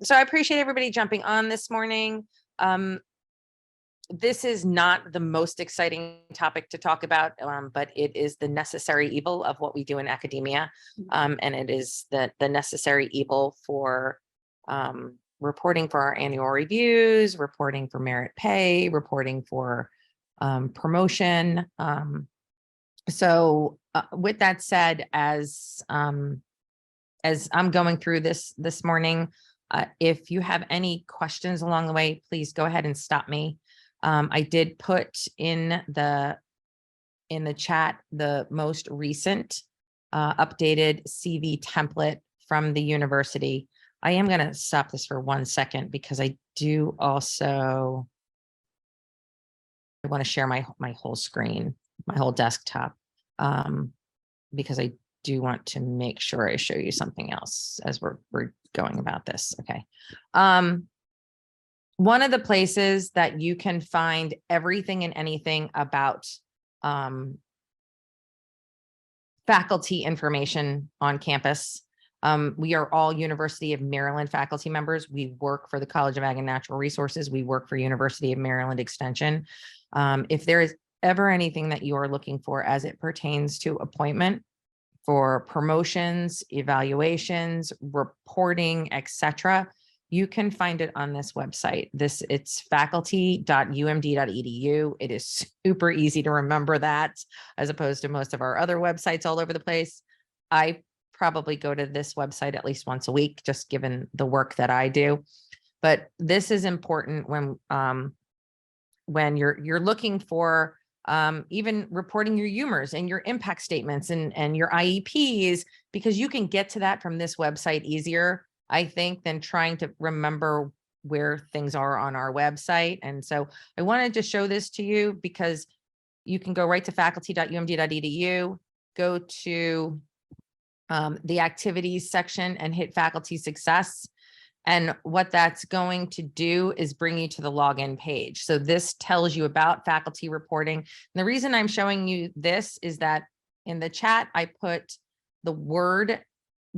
So I appreciate everybody jumping on this morning. This is not the most exciting topic to talk about, but it is the necessary evil of what we do in academia. And it is the necessary evil for reporting for our annual reviews, reporting for merit pay, reporting for promotion. So with that said, as I'm going through this morning, if you have any questions along the way, please go ahead and stop me. I did put in the chat the most recent updated CV template from the university. I am going to stop this for 1 second because I do also want to share my whole screen, my whole desktop, because I do want to make sure I show you something else as we're going about this. Okay. One of the places that you can find everything and anything about faculty information on campus. We are all University of Maryland faculty members. We work for the College of Ag and Natural Resources. We work for University of Maryland Extension. If there is ever anything that you are looking for as it pertains to appointment, for promotions, evaluations, reporting, etc., you can find it on this website. It's faculty.umd.edu. It is super easy to remember that, as opposed to most of our other websites all over the place. I probably go to this website at least once a week, just given the work that I do. But this is important when you're looking for even reporting your UMERs and your impact statements and your IEPs, because you can get to that from this website easier, I think, than trying to remember where things are on our website. And so I wanted to show this to you because you can go right to faculty.umd.edu, go to the activities section and hit faculty success. And what that's going to do is bring you to the login page. So this tells you about faculty reporting. And the reason I'm showing you this is that in the chat, I put the Word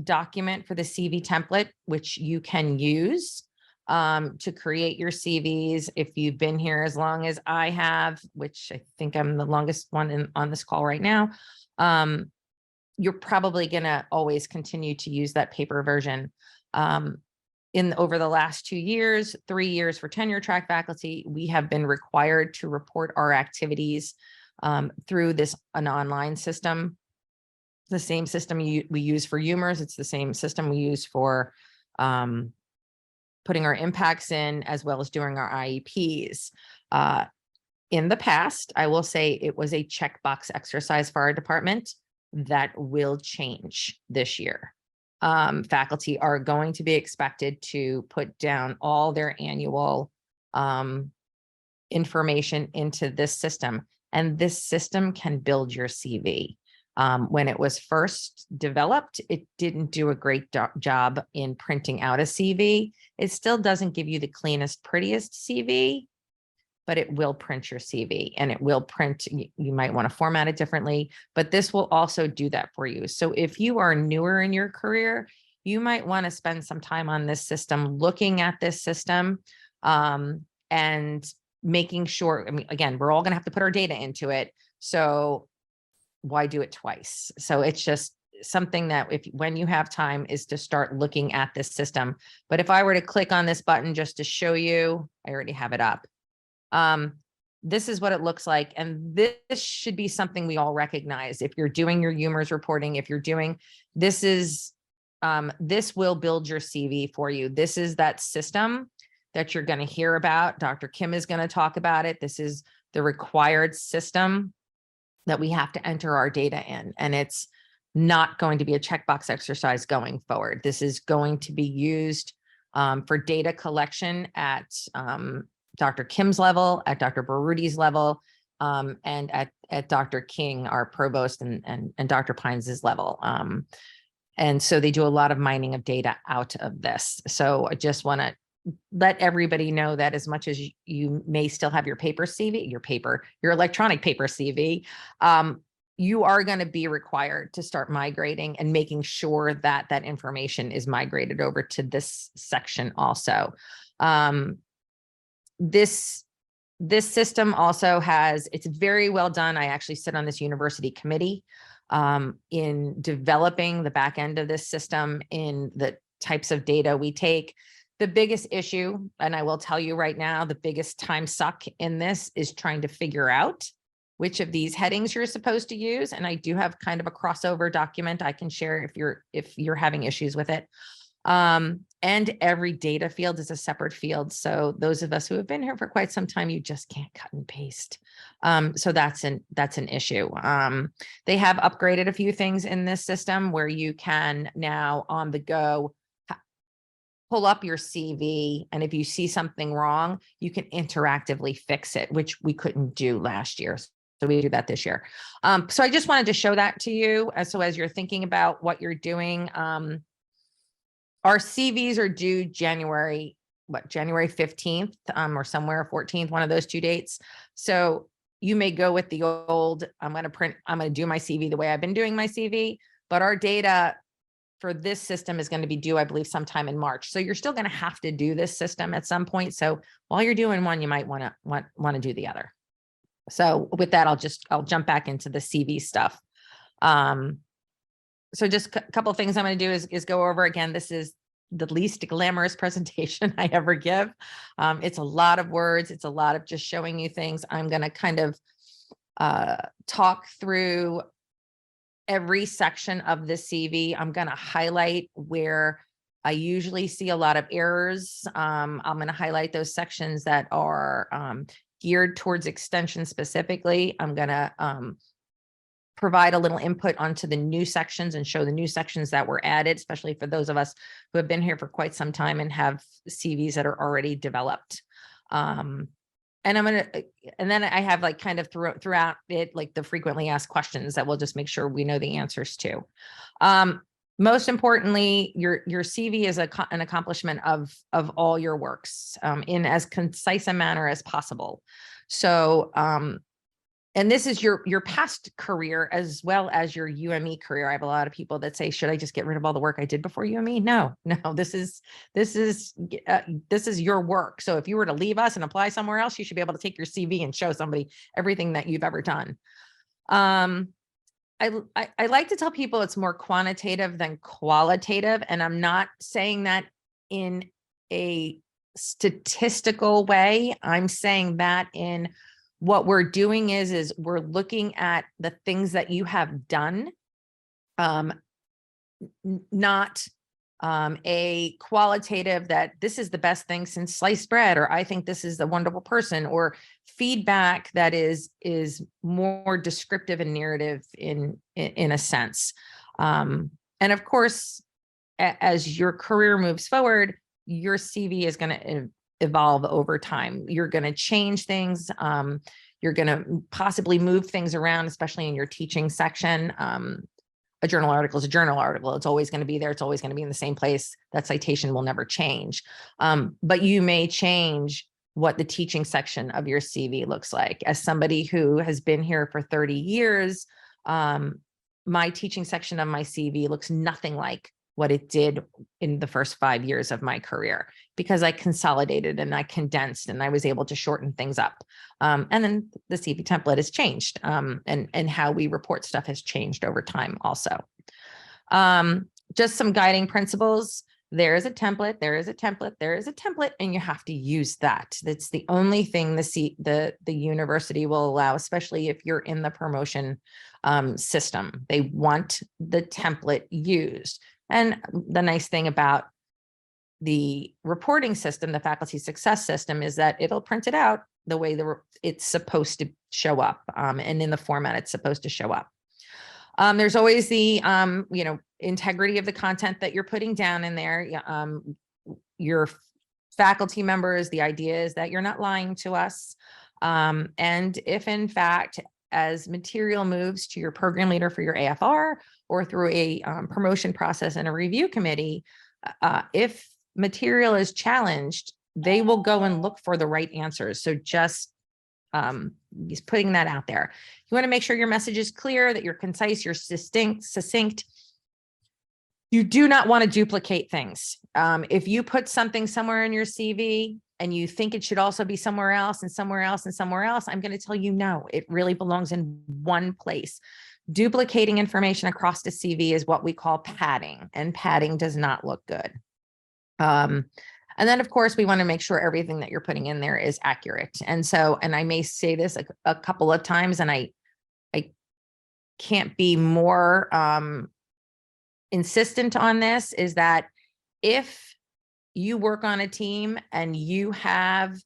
document for the CV template, which you can use to create your CVs. If you've been here as long as I have, which I think I'm the longest one on this call right now, you're probably going to always continue to use that paper version. Over the last 2 years, 3 years for tenure track faculty, we have been required to report our activities through an online system. The same system we use for UMERs. It's the same system we use for putting our impacts in, as well as doing our IEPs. In the past, I will say it was a checkbox exercise for our department. That will change this year. Faculty are going to be expected to put down all their annual information into this system, and this system can build your CV. When it was first developed, it didn't do a great job in printing out a CV. It still doesn't give you the cleanest, prettiest CV, but it will print your CV, and it will print. You might want to format it differently, but this will also do that for you. So if you are newer in your career, you might want to spend some time on this system, looking at this system, and making sure, I mean, again, we're all going to have to put our data into it. So why do it twice? So it's just something that when you have time is to start looking at this system. But if I were to click on this button just to show you, I already have it up. This is what it looks like. And this should be something we all recognize. If you're doing your UMERs reporting, if you're doing, this will build your CV for you. This is that system that you're going to hear about. Dr. Kim is going to talk about it. This is the required system that we have to enter our data in. And it's not going to be a checkbox exercise going forward. This is going to be used for data collection at Dr. Kim's level, at Dr. Barudi's level, and at Dr. King, our provost, and Dr. Pines' level. And so they do a lot of mining of data out of this. So I just want to let everybody know that as much as you may still have your paper CV, your electronic paper CV, you are going to be required to start migrating and making sure that that information is migrated over to this section also. This system also has, it's very well done. I actually sit on this university committee in developing the back end of this system, in the types of data we take. The biggest issue, and I will tell you right now, the biggest time suck in this is trying to figure out which of these headings you're supposed to use. And I do have kind of a crossover document I can share if you're having issues with it. And every data field is a separate field. So those of us who have been here for quite some time, you just can't cut and paste. So that's an issue. They have upgraded a few things in this system where you can now on the go pull up your CV, and if you see something wrong, you can interactively fix it, which we couldn't do last year. So we do that this year. So I just wanted to show that to you. So as you're thinking about what you're doing, our CVs are due January 15th or somewhere 14th, one of those 2 dates. So you may go with the old, I'm going to do my CV the way I've been doing my CV, but our data for this system is going to be due, I believe, sometime in March. So you're still going to have to do this system at some point. So while you're doing one, you might want to do the other. So with that, I'll jump back into the CV stuff. So just a couple of things I'm going to do is go over again. This is the least glamorous presentation I ever give. It's a lot of words. It's a lot of just showing you things. I'm going to kind of talk through every section of the CV. I'm going to highlight where I usually see a lot of errors. I'm going to highlight those sections that are geared towards extension specifically. I'm going to provide a little input onto the new sections and show the new sections that were added, especially for those of us who have been here for quite some time and have CVs that are already developed. And then I have like kind of throughout it, like the frequently asked questions that we'll just make sure we know the answers to. Most importantly, your CV is an accomplishment of all your works in as concise a manner as possible. So, and this is your past career as well as your UME career. I have a lot of people that say, should I just get rid of all the work I did before UME? No, this is your work. So if you were to leave us and apply somewhere else, you should be able to take your CV and show somebody everything that you've ever done. I like to tell people it's more quantitative than qualitative, and I'm not saying that in a statistical way. I'm saying that in what we're doing is we're looking at the things that you have done, not a qualitative that this is the best thing since sliced bread, or I think this is a wonderful person, or feedback that is more descriptive and narrative in a sense. And of course, as your career moves forward, your CV is going to evolve over time. You're going to change things. You're going to possibly move things around, especially in your teaching section. A journal article is a journal article. It's always going to be there. It's always going to be in the same place. That citation will never change. But you may change what the teaching section of your CV looks like. As somebody who has been here for 30 years, my teaching section of my CV looks nothing like what it did in the first 5 years of my career, because I consolidated and I condensed and I was able to shorten things up. And then the CV template has changed, and how we report stuff has changed over time also. Just some guiding principles. There is a template, there is a template, there is a template, and you have to use that. That's the only thing the university will allow, especially if you're in the promotion system. They want the template used. And the nice thing about the reporting system, the faculty success system, is that it'll print it out the way it's supposed to show up, and in the format it's supposed to show up. There's always the, integrity of the content that you're putting down in there. Your faculty members, the idea is that you're not lying to us. And if in fact, as material moves to your program leader for your AFR or through a promotion process and a review committee, if material is challenged, they will go and look for the right answers. So just he's putting that out there. You want to make sure your message is clear, that you're concise, you're succinct. You do not want to duplicate things. If you put something somewhere in your CV and you think it should also be somewhere else and somewhere else and somewhere else, I'm going to tell you, no, it really belongs in one place. Duplicating information across the CV is what we call padding, and padding does not look good. And then, of course, we want to make sure everything that you're putting in there is accurate. And so, and I may say this a couple of times, and I can't be more insistent on this, is that if you work on a team and you have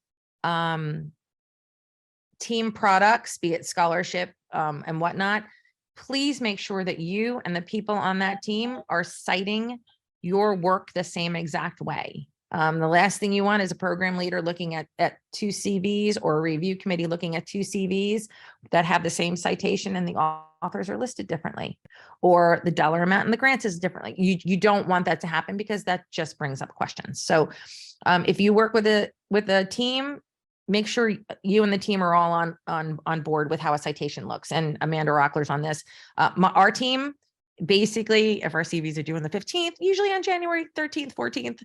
team products, be it scholarship and whatnot, please make sure that you and the people on that team are citing your work the same exact way. The last thing you want is a program leader looking at two CVs, or a review committee looking at two CVs that have the same citation and the authors are listed differently, or the dollar amount in the grants is differently. You don't want that to happen, because that just brings up questions. So if you work with a team, make sure you and the team are all on board with how a citation looks. And Amanda Rockler's on this. Our team, basically, if our CVs are due on the 15th, usually on January 13th, 14th,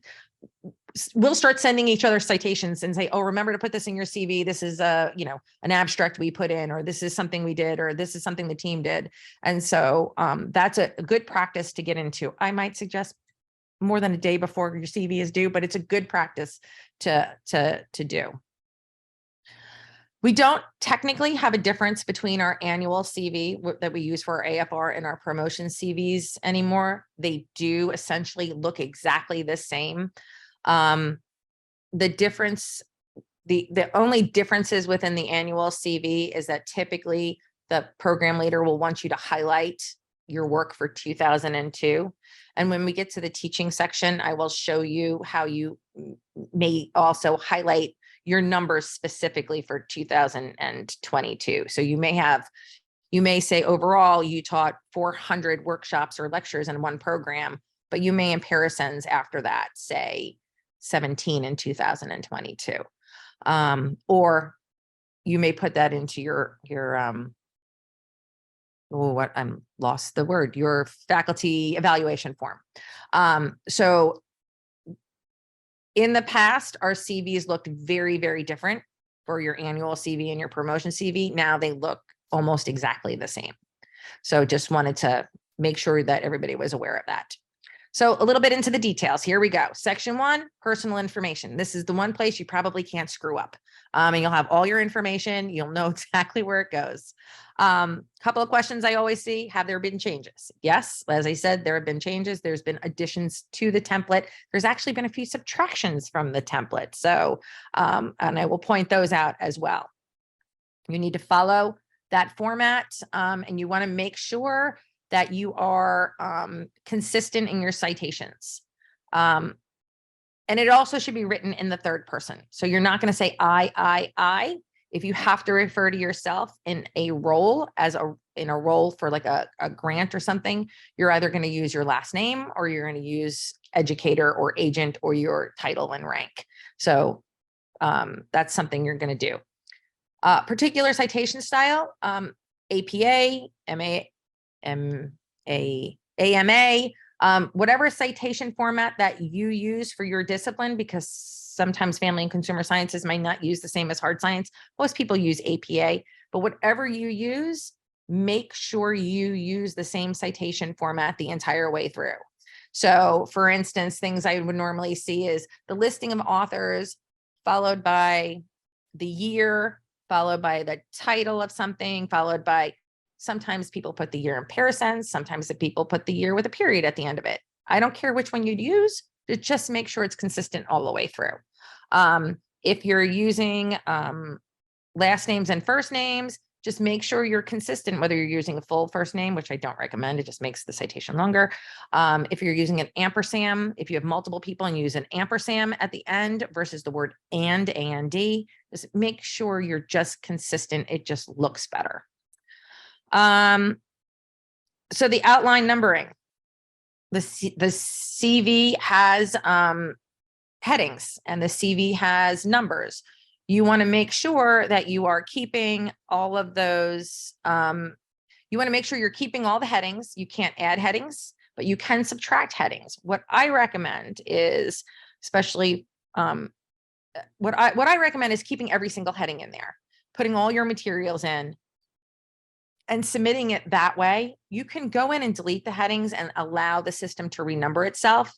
we'll start sending each other citations and say, oh, remember to put this in your CV. This is an abstract we put in, or this is something we did, or this is something the team did. And so that's a good practice to get into. I might suggest more than a day before your CV is due, but it's a good practice to do. We don't technically have a difference between our annual CV that we use for our AFR and our promotion CVs anymore. They do essentially look exactly the same. The difference, the only differences within the annual CV is that typically the program leader will want you to highlight your work for 2002. And when we get to the teaching section, I will show you how you may also highlight your numbers specifically for 2022. So you may say overall you taught 400 workshops or lectures in one program, but you may in parisons after that say 17 in 2022. Or you may put that into your your faculty evaluation form. So in the past, our CVs looked very, very different for your annual CV and your promotion CV. Now they look almost exactly the same. So just wanted to make sure that everybody was aware of that. So a little bit into the details. Here we go. Section 1, personal information. This is the one place you probably can't screw up. And you'll have all your information. You'll know exactly where it goes. Couple of questions I always see: have there been changes? Yes, as I said, there have been changes. There's been additions to the template. There's actually been a few subtractions from the template. So, and I will point those out as well. You need to follow that format, and you want to make sure that you are consistent in your citations. And it also should be written in the third person. So you're not going to say I. If you have to refer to yourself in a role in a role for like a grant or something, you're either going to use your last name, or you're going to use educator or agent, or your title and rank. So that's something you're going to do. Particular citation style, APA, AMA, whatever citation format that you use for your discipline, because sometimes family and consumer sciences might not use the same as hard science. Most people use APA, but whatever you use, make sure you use the same citation format the entire way through. So for instance, things I would normally see is the listing of authors, followed by the year, followed by the title of something, followed by, sometimes people put the year in parisons, sometimes the people put the year with a period at the end of it. I don't care which one you'd use, just make sure it's consistent all the way through. If you're using last names and first names, just make sure you're consistent, whether you're using a full first name, which I don't recommend, it just makes the citation longer. If you're using an ampersand, if you have multiple people and use an ampersand at the end versus the word and D, just make sure you're just consistent. It just looks better. So the outline numbering, the CV has headings, and the CV has numbers. You want to make sure that you are keeping all of those. You want to make sure you're keeping all the headings. You can't add headings, but you can subtract headings. What I recommend is, especially what I recommend is keeping every single heading in there, putting all your materials in and submitting it that way. You can go in and delete the headings and allow the system to renumber itself.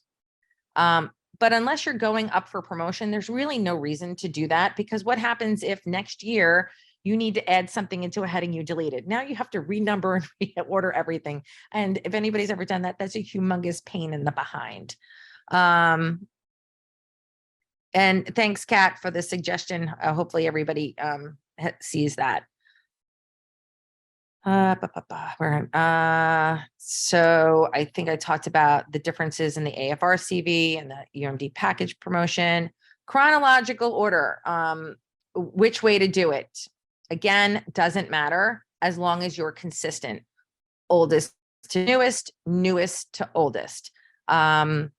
But unless you're going up for promotion, there's really no reason to do that, because what happens if next year you need to add something into a heading you deleted? Now you have to renumber and reorder everything. And if anybody's ever done that, that's a humongous pain in the behind. And thanks, Kat, for the suggestion. Hopefully everybody sees that. So I think I talked about the differences in the AFR CV and the UMD package promotion. Chronological order, which way to do it. Again, doesn't matter as long as you're consistent. Oldest to newest, newest to oldest. I've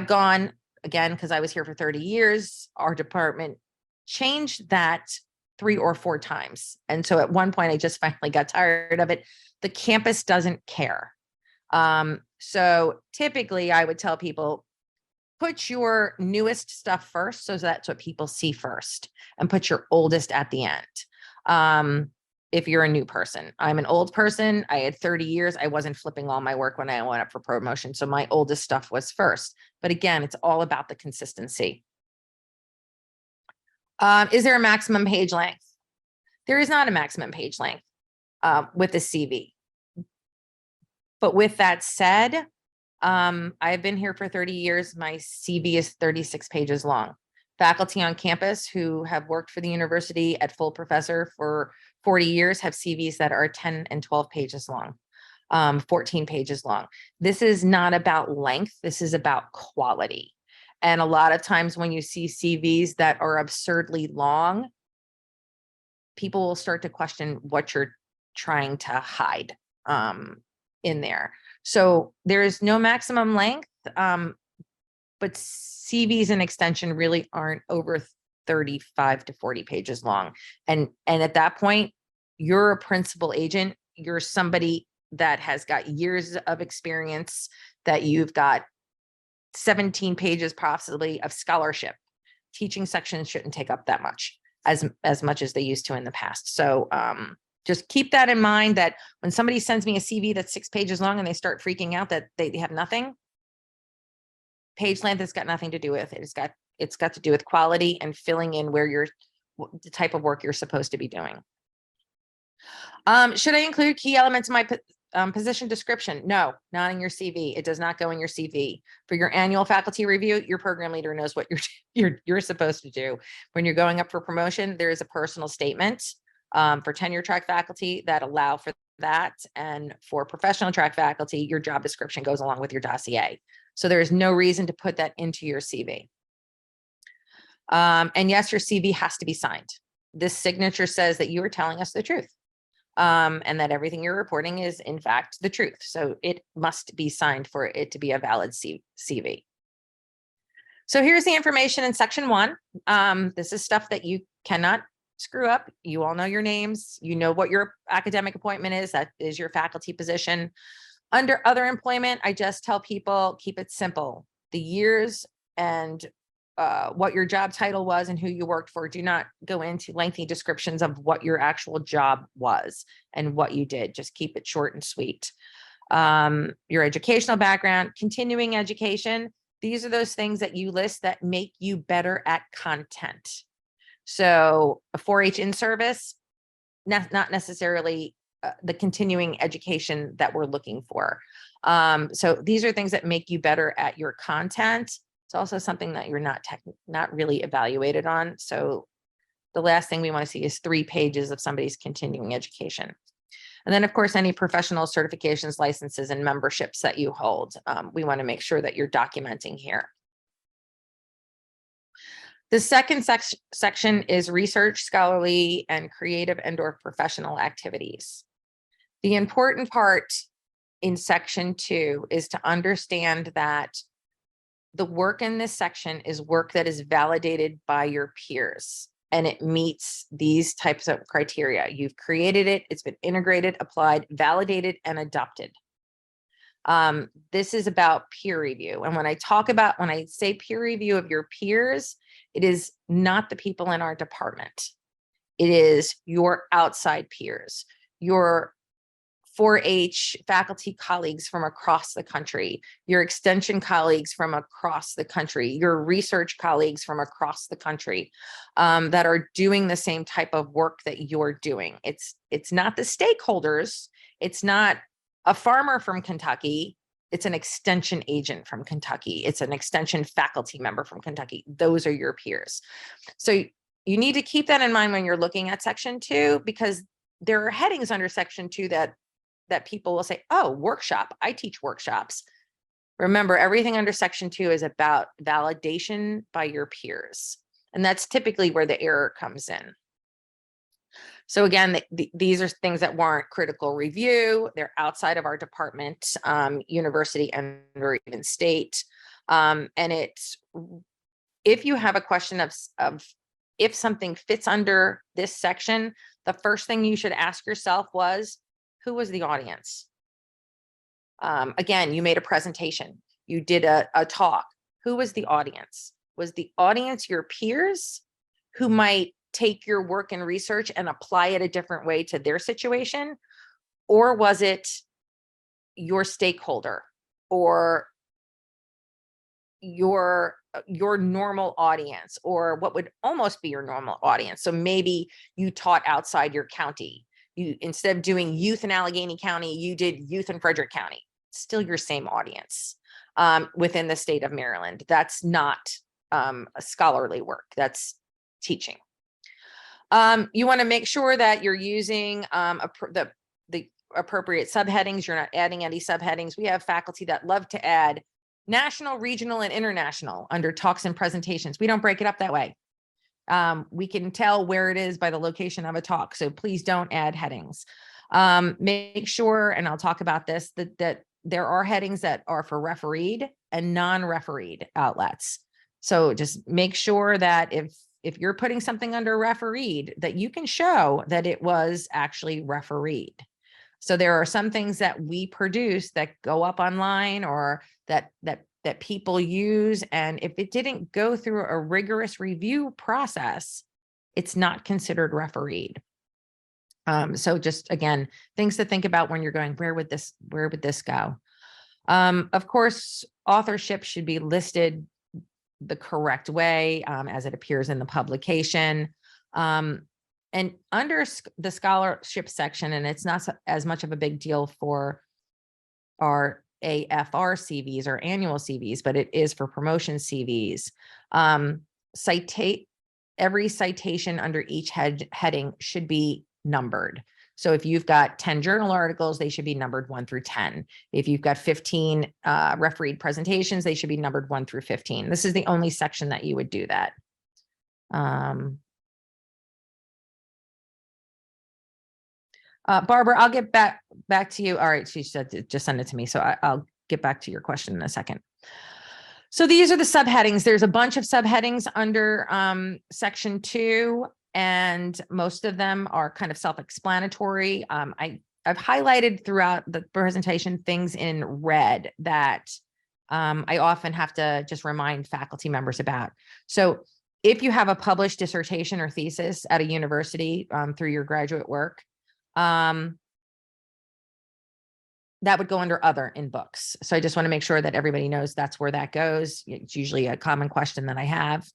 gone, again, because I was here for 30 years, our department changed that 3 or 4 times. And so at one point, I just finally got tired of it. The campus doesn't care. So typically I would tell people, put your newest stuff first, so that's what people see first, and put your oldest at the end. If you're a new person, I'm an old person. I had 30 years. I wasn't flipping all my work when I went up for promotion. So my oldest stuff was first. But again, it's all about the consistency. Is there a maximum page length? There is not a maximum page length with the CV. But with that said, I've been here for 30 years. My CV is 36 pages long. Faculty on campus who have worked for the university at full professor for 40 years have CVs that are 10 and 12 pages long, 14 pages long. This is not about length. This is about quality. And a lot of times when you see CVs that are absurdly long, people will start to question what you're trying to hide in there. So there is no maximum length, but CVs and extension really aren't over 35 to 40 pages long. And at that point, you're a principal agent. You're somebody that has got years of experience, that you've got 17 pages possibly of scholarship. Teaching sections shouldn't take up that much, as much as they used to in the past. So just keep that in mind, that when somebody sends me a CV that's 6 pages long and they start freaking out that they have nothing, page length has got nothing to do with it. It's got to do with quality and filling in where the type of work you're supposed to be doing. Should I include key elements in my position description? No, not in your CV. It does not go in your CV. For your annual faculty review, your program leader knows what you're supposed to do. When you're going up for promotion, there is a personal statement for tenure track faculty that allow for that. And for professional track faculty, your job description goes along with your dossier. So there is no reason to put that into your CV. And yes, your CV has to be signed. This signature says that you are telling us the truth. And that everything you're reporting is in fact the truth. So it must be signed for it to be a valid CV. So here's the information in section 1. This is stuff that you cannot screw up. You all know your names. You know what your academic appointment is. That is your faculty position. Under other employment, I just tell people, keep it simple. The years and what your job title was and who you worked for. Do not go into lengthy descriptions of what your actual job was and what you did. Just keep it short and sweet. Your educational background, continuing education. These are those things that you list that make you better at content. So a 4-H in service, not necessarily the continuing education that we're looking for. So these are things that make you better at your content. It's also something that you're not really evaluated on. So the last thing we want to see is 3 pages of somebody's continuing education. And then of course, any professional certifications, licenses, and memberships that you hold. We want to make sure that you're documenting here. The second section is research, scholarly, and creative and/or professional activities. The important part in section 2 is to understand that the work in this section is work that is validated by your peers and it meets these types of criteria. You've created it, it's been integrated, applied, validated, and adopted. This is about peer review. And when I say peer review of your peers, it is not the people in our department. It is your outside peers, your 4-H faculty colleagues from across the country, your extension colleagues from across the country, your research colleagues from across the country, that are doing the same type of work that you're doing. It's not the stakeholders. It's not a farmer from Kentucky. It's an extension agent from Kentucky. It's an extension faculty member from Kentucky. Those are your peers. So you need to keep that in mind when you're looking at Section 2, because there are headings under Section 2 that people will say, oh, workshop, I teach workshops. Remember, everything under Section 2 is about validation by your peers. And that's typically where the error comes in. So again, these are things that warrant critical review. They're outside of our department, university, and or even state. And it's, if you have a question of if something fits under this section, the first thing you should ask yourself was, who was the audience? Again, you made a presentation, you did a talk. Who was the audience? Was the audience your peers who might take your work and research and apply it a different way to their situation? Or was it your stakeholder or your normal audience, or what would almost be your normal audience? So maybe you taught outside your county. You, instead of doing youth in Allegheny County, you did youth in Frederick County. Still your same audience within the state of Maryland. That's not a scholarly work, that's teaching. You want to make sure that you're using the appropriate subheadings. You're not adding any subheadings. We have faculty that love to add national, regional, and international under talks and presentations. We don't break it up that way. We can tell where it is by the location of a talk. So please don't add headings. Make sure, and I'll talk about this, that there are headings that are for refereed and non-refereed outlets. So just make sure that if you're putting something under refereed, that you can show that it was actually refereed. So there are some things that we produce that go up online or that people use, and if it didn't go through a rigorous review process, it's not considered refereed. So just again, things to think about when you're going, where would this go? Of course, authorship should be listed the correct way as it appears in the publication. And under the scholarship section, and it's not as much of a big deal for our AFR CVs or annual CVs, but it is for promotion CVs. Every citation under each heading should be numbered. So if you've got 10 journal articles, they should be numbered 1 through 10. If you've got 15 refereed presentations, they should be numbered 1 through 15. This is the only section that you would do that. Barbara, I'll get back to you. All right, she said just send it to me. So I'll get back to your question in a second. So these are the subheadings. There's a bunch of subheadings under Section 2, and most of them are kind of self-explanatory. I've highlighted throughout the presentation things in red that I often have to just remind faculty members about. So if you have a published dissertation or thesis at a university through your graduate work, that would go under other in books. So I just want to make sure that everybody knows that's where that goes. It's usually a common question that I have.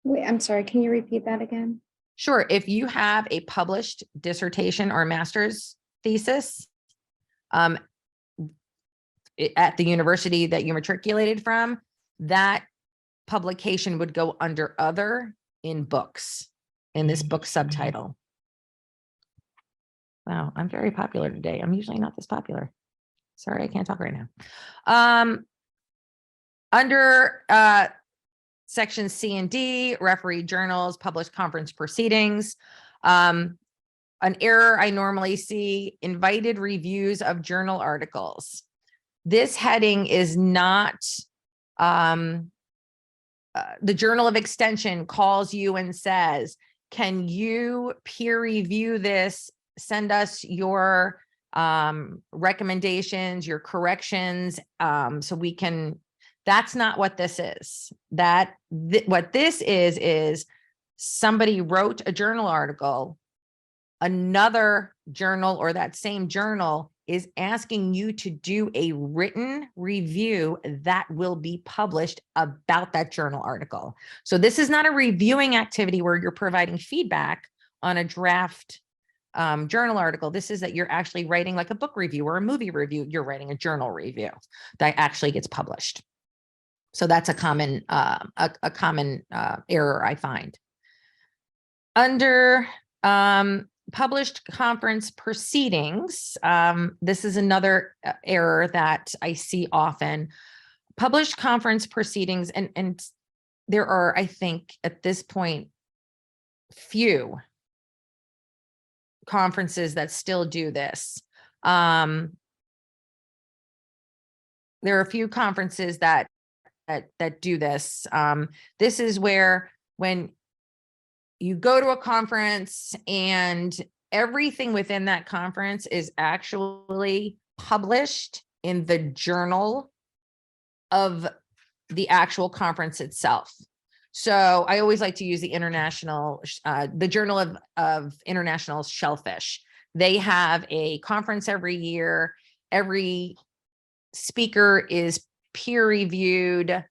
Wait, I'm sorry. Can you repeat that again? Sure. If you have a published dissertation or master's thesis at the university that you matriculated from, that publication would go under other in books in this book subtitle. Wow, I'm very popular today. I'm usually not this popular. Sorry, I can't talk right now. Under Section C and D, referee journals, published conference proceedings. An error I normally see, invited reviews of journal articles. This heading is not, the Journal of Extension calls you and says, can you peer review this? Send us your recommendations, your corrections, so we can, that's not what this is. What this is somebody wrote a journal article, another journal or that same journal is asking you to do a written review that will be published about that journal article. So this is not a reviewing activity where you're providing feedback on a draft journal article. This is that you're actually writing like a book review or a movie review. You're writing a journal review that actually gets published. So that's a common error I find. Under published conference proceedings, this is another error that I see often. Published conference proceedings, and there are, I think, at this point, few conferences that still do this. There are a few conferences that do this. This is where when you go to a conference and everything within that conference is actually published in the journal of the actual conference itself. So I always like to use the the Journal of International Shellfish. They have a conference every year. Every speaker is peer reviewed.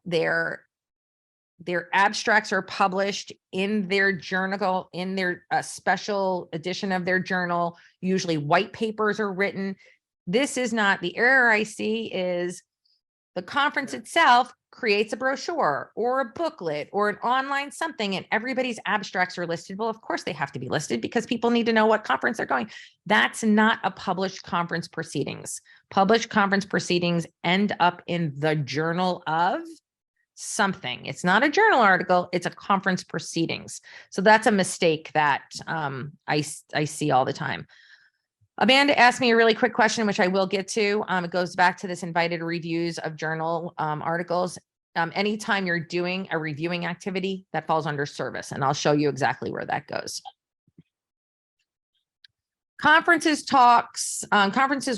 Their abstracts are published in their journal, in their special edition of their journal. Usually white papers are written. This is not, the error I see is the conference itself creates a brochure or a booklet or an online something, and everybody's abstracts are listed. Well, of course they have to be listed because people need to know what conference they're going. That's not a published conference proceedings. Published conference proceedings end up in the journal of something. It's not a journal article, it's a conference proceedings. So that's a mistake that I see all the time. Amanda asked me a really quick question, which I will get to. It goes back to this invited reviews of journal articles. Anytime you're doing a reviewing activity, that falls under service, and I'll show you exactly where that goes. Conferences, talks,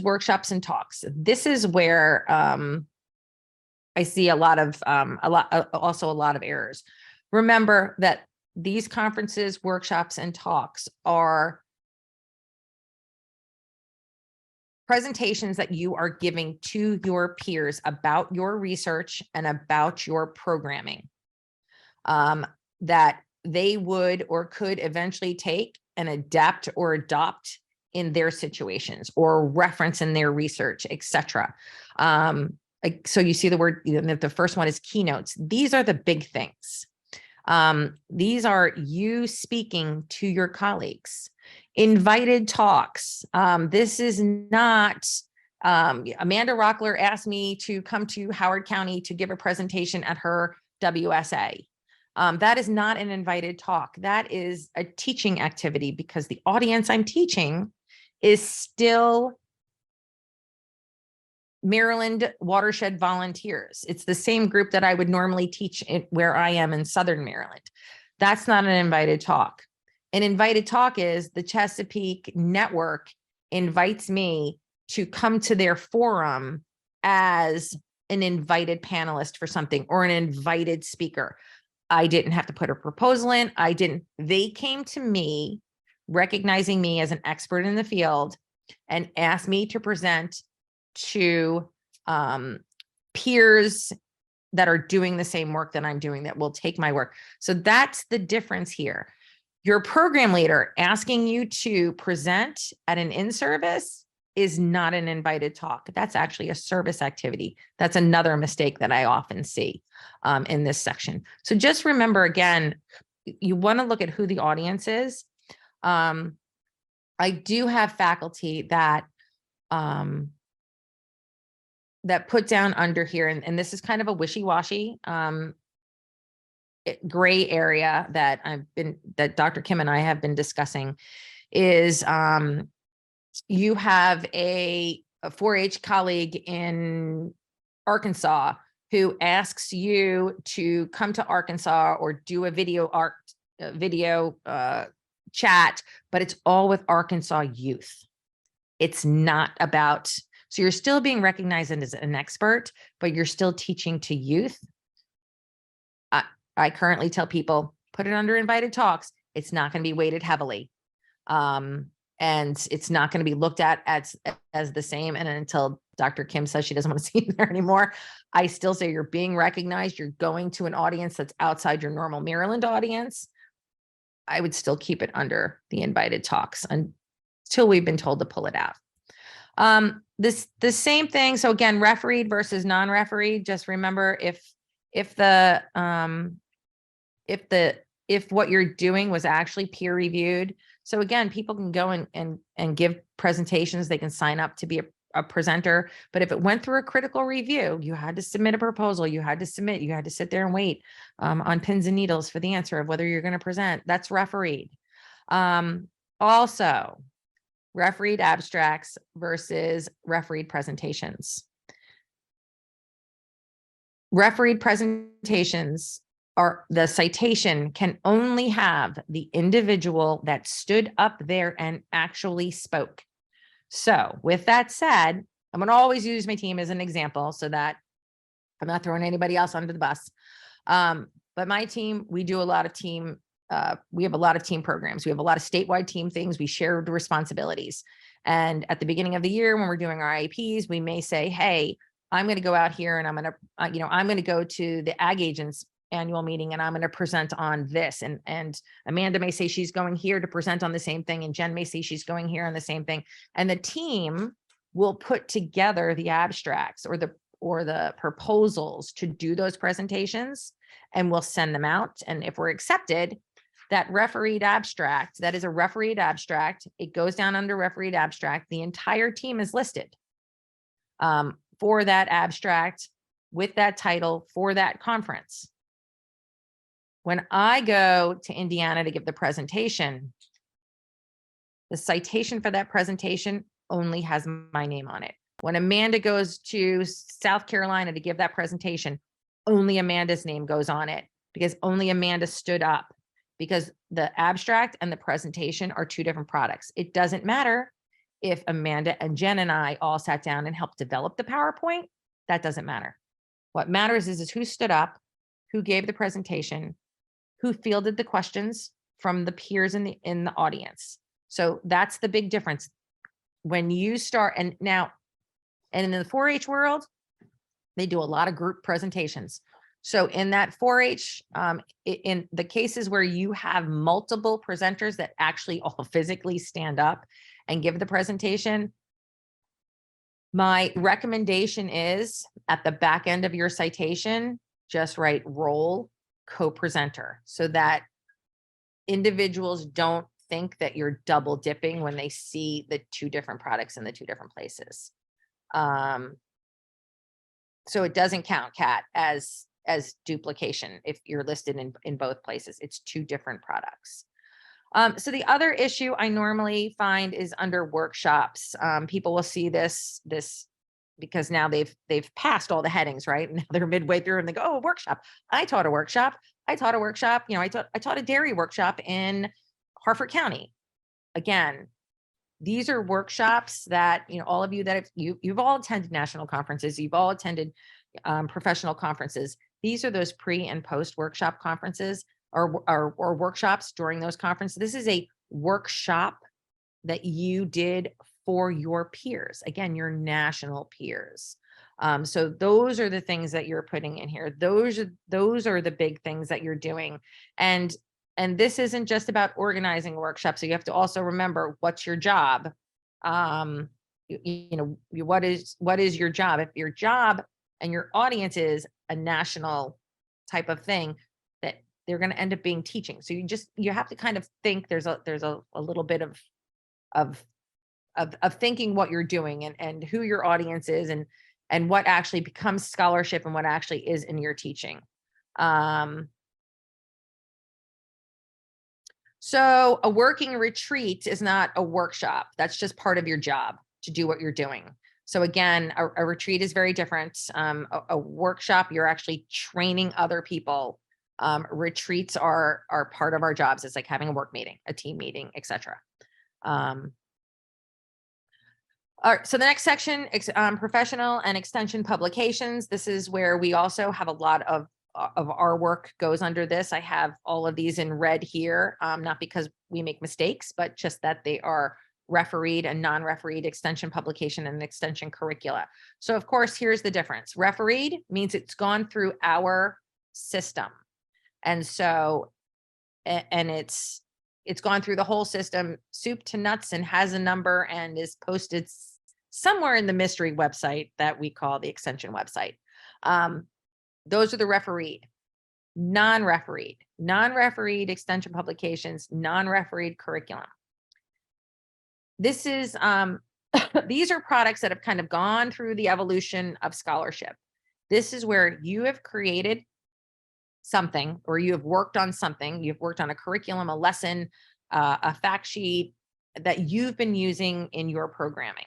workshops, and talks. This is where I see also a lot of errors. Remember that these conferences, workshops, and talks are presentations that you are giving to your peers about your research and about your programming, that they would or could eventually take and adapt or adopt in their situations or reference in their research, etc. So you see the word, the first one is keynotes. These are the big things. These are you speaking to your colleagues. Invited talks. This is not, Amanda Rockler asked me to come to Howard County to give a presentation at her WSA. That is not an invited talk. That is a teaching activity because the audience I'm teaching is still Maryland watershed volunteers. It's the same group that I would normally teach where I am in Southern Maryland. That's not an invited talk. An invited talk is the Chesapeake Network invites me to come to their forum as an invited panelist for something or an invited speaker. I didn't have to put a proposal in. They came to me recognizing me as an expert in the field and asked me to present to peers that are doing the same work that I'm doing that will take my work. So that's the difference here. Your program leader asking you to present at an in-service is not an invited talk. That's actually a service activity. That's another mistake that I often see in this section. So just remember, again, you want to look at who the audience is. I do have faculty that put down under here, and this is kind of a wishy-washy gray area that Dr. Kim and I have been discussing is you have a 4-H colleague in Arkansas who asks you to come to Arkansas or do a video art video chat, but it's all with Arkansas youth. It's not about, so you're still being recognized as an expert, but you're still teaching to youth. I currently tell people, put it under invited talks. It's not going to be weighted heavily. And it's not going to be looked at as the same. And until Dr. Kim says she doesn't want to see you there anymore, I still say you're being recognized. You're going to an audience that's outside your normal Maryland audience. I would still keep it under the invited talks until we've been told to pull it out. The same thing. So again, refereed versus non-refereed. Just remember if what you're doing was actually peer reviewed. So again, people can go and give presentations. They can sign up to be a presenter, but if it went through a critical review, you had to submit a proposal, you had to sit there and wait on pins and needles for the answer of whether you're going to present. That's refereed. Also, refereed abstracts versus refereed presentations. Refereed presentations are, the citation can only have the individual that stood up there and actually spoke. So with that said, I'm going to always use my team as an example so that I'm not throwing anybody else under the bus. But my team, we do a lot of team, we have a lot of team programs. We have a lot of statewide team things. We share the responsibilities. And at the beginning of the year, when we're doing our IEPs, we may say, hey, I'm going to go out here and I'm going to, I'm going to go to the ag agents annual meeting and I'm going to present on this. And Amanda may say she's going here to present on the same thing. And Jen may say she's going here on the same thing. And the team will put together the abstracts or the proposals to do those presentations, and we'll send them out. And if we're accepted, that refereed abstract, that is a refereed abstract, it goes down under refereed abstract. The entire team is listed for that abstract with that title for that conference. When I go to Indiana to give the presentation, the citation for that presentation only has my name on it. When Amanda goes to South Carolina to give that presentation, only Amanda's name goes on it because only Amanda stood up, because the abstract and the presentation are two different products. It doesn't matter if Amanda and Jen and I all sat down and helped develop the PowerPoint. That doesn't matter. What matters is who stood up, who gave the presentation, who fielded the questions from the peers in the audience. So that's the big difference. When you start, and in the 4-H world, they do a lot of group presentations. So in that 4-H, in the cases where you have multiple presenters that actually all physically stand up and give the presentation, my recommendation is at the back end of your citation, just write role co-presenter so that individuals don't think that you're double dipping when they see the two different products in the two different places. So it doesn't count, Kat, as duplication if you're listed in both places. It's two different products. So the other issue I normally find is under workshops. People will see this because now they've passed all the headings, right? And they're midway through and they go, oh, a workshop. I taught a workshop. I taught a dairy workshop in Harford County. Again, these are workshops that, all of you that you've all attended national conferences, you've all attended professional conferences. These are those pre and post workshop conferences or workshops during those conferences. This is a workshop that you did for your peers. Again, your national peers. So those are the things that you're putting in here. Those are the big things that you're doing. And this isn't just about organizing workshops. So you have to also remember what's your job. What is your job? If your job and your audience is a national type of thing, that they're going to end up being teaching. So you have to kind of think there's a little bit of thinking what you're doing and who your audience is and what actually becomes scholarship and what actually is in your teaching. So a working retreat is not a workshop. That's just part of your job to do what you're doing. So again, a retreat is very different. A workshop, you're actually training other people Retreats are part of our jobs. It's like having a work meeting, a team meeting, etc. All right, so the next section, professional and extension publications. This is where we also have a lot of our work goes under this. I have all of these in red here, not because we make mistakes, but just that they are refereed and non-refereed extension publication and extension curricula. So of course, here's the difference. Refereed means it's gone through our system. And so, and it's gone through the whole system, soup to nuts, and has a number and is posted somewhere in the mystery website that we call the extension website. Those are the refereed. Non-refereed extension publications, non-refereed curriculum. This is, these are products that have kind of gone through the evolution of scholarship. This is where you have created something, or you have worked on something, you've worked on a curriculum, a lesson, a fact sheet that you've been using in your programming,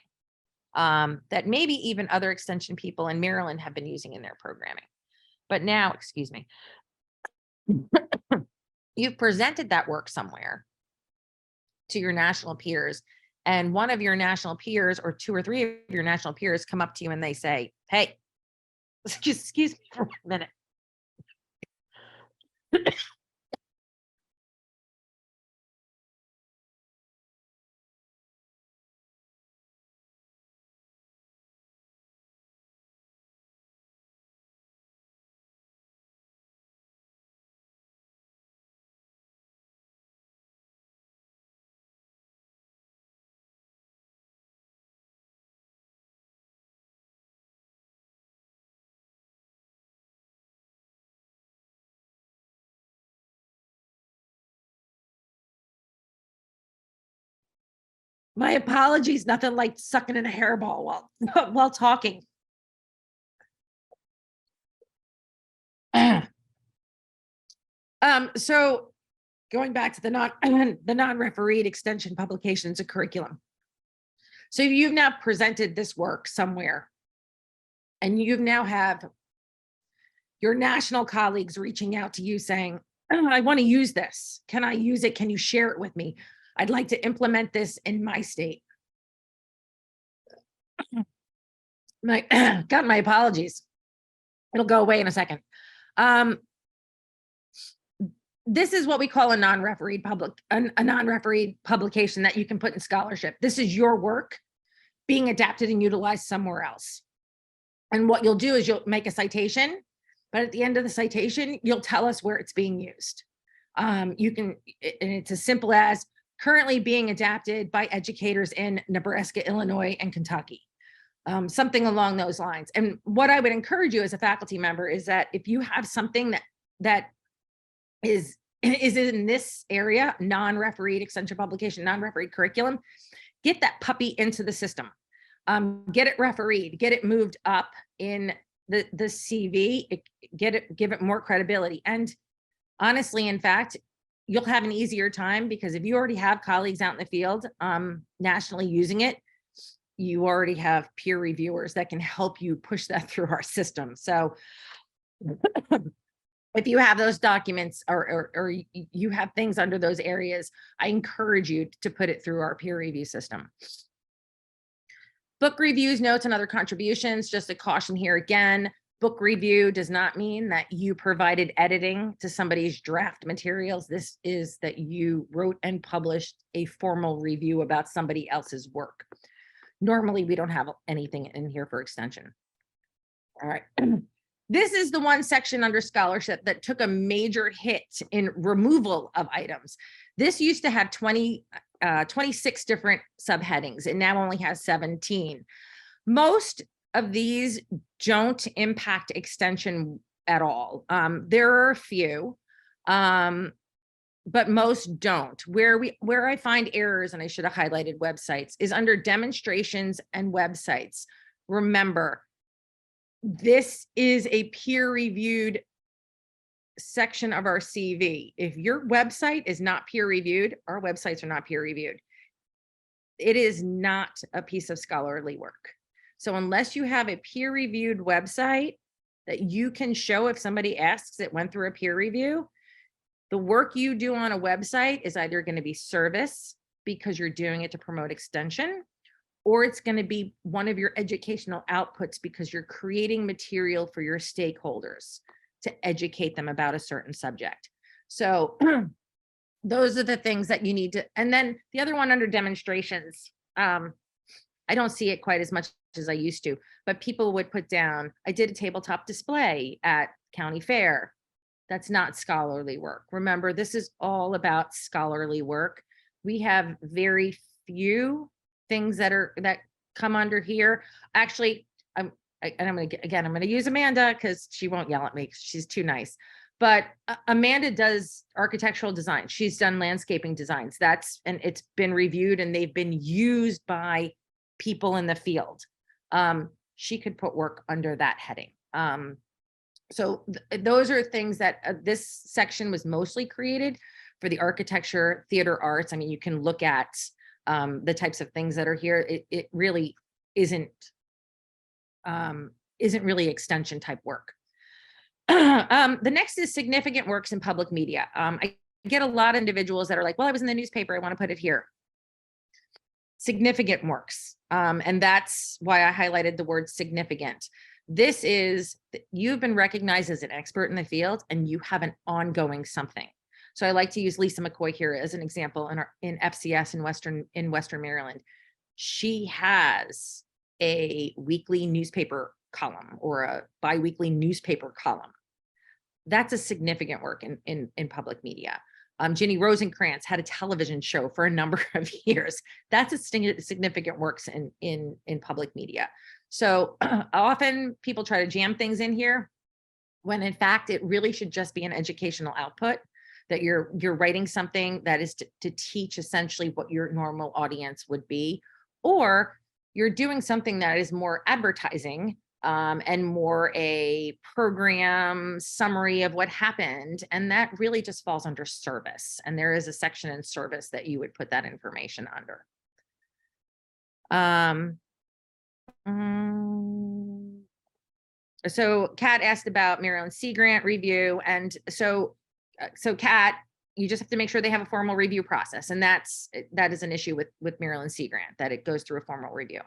that maybe even other extension people in Maryland have been using in their programming. But now, excuse me, you've presented that work somewhere to your national peers, and one of your national peers or two or three of your national peers come up to you and they say, hey, excuse me for 1 minute. My apologies, nothing like sucking in a hairball while talking. So going back to the non-refereed extension publications and curriculum. So you've now presented this work somewhere, and you now have your national colleagues reaching out to you saying, oh, I want to use this. Can I use it? Can you share it with me? I'd like to implement this in my state. God, my apologies. It'll go away in a second. This is what we call a non-refereed publication that you can put in scholarship. This is your work being adapted and utilized somewhere else. And what you'll do is you'll make a citation, but at the end of the citation, you'll tell us where it's being used. You can, and it's as simple as currently being adapted by educators in Nebraska, Illinois, and Kentucky. Something along those lines. And what I would encourage you as a faculty member is that if you have something that is in this area, non-refereed extension publication, non-refereed curriculum, get that puppy into the system. Get it refereed, get it moved up in the CV, give it more credibility. And honestly, in fact, you'll have an easier time because if you already have colleagues out in the field nationally using it, you already have peer reviewers that can help you push that through our system. So if you have those documents or you have things under those areas, I encourage you to put it through our peer review system. Book reviews, notes, and other contributions. Just a caution here again, book review does not mean that you provided editing to somebody's draft materials. This is that you wrote and published a formal review about somebody else's work. Normally, we don't have anything in here for extension. All right. This is the one section under scholarship that took a major hit in removal of items. This used to have 26 different subheadings. It now only has 17. Most of these don't impact extension at all. There are a few, but most don't. Where I find errors, and I should have highlighted websites, is under demonstrations and websites. Remember, this is a peer-reviewed section of our CV. If your website is not peer-reviewed, our websites are not peer-reviewed. It is not a piece of scholarly work. So unless you have a peer-reviewed website, that you can show if somebody asks, it went through a peer review. The work you do on a website is either going to be service because you're doing it to promote extension, or it's going to be one of your educational outputs because you're creating material for your stakeholders to educate them about a certain subject. So those are the things that you need to, and then the other one under demonstrations, I don't see it quite as much as I used to, but people would put down, I did a tabletop display at county fair. That's not scholarly work. Remember, this is all about scholarly work. We have very few things that come under here. Actually, I'm going to use Amanda because she won't yell at me because she's too nice. But Amanda does architectural design. She's done landscaping designs. And it's been reviewed and they've been used by people in the field. She could put work under that heading. So those are things that this section was mostly created for the architecture, theater arts. I mean, you can look at the types of things that are here. It really isn't really extension type work. The next is significant works in public media. I get a lot of individuals that are like, well, I was in the newspaper, I want to put it here. Significant works. And that's why I highlighted the word significant. This is, you've been recognized as an expert in the field and you have an ongoing something. So I like to use Lisa McCoy here as an example in FCS in Western Maryland. She has a weekly newspaper column or a biweekly newspaper column. That's a significant work in public media. Ginny Rosenkrantz had a television show for a number of years. That's a significant works in public media. So often people try to jam things in here when in fact it really should just be an educational output, that you're writing something that is to teach essentially what your normal audience would be, or you're doing something that is more advertising and more a program summary of what happened. And that really just falls under service. And there is a section in service that you would put that information under. So Kat asked about Maryland Sea Grant review. And so Kat, you just have to make sure they have a formal review process. And that is an issue with Maryland Sea Grant, that it goes through a formal review.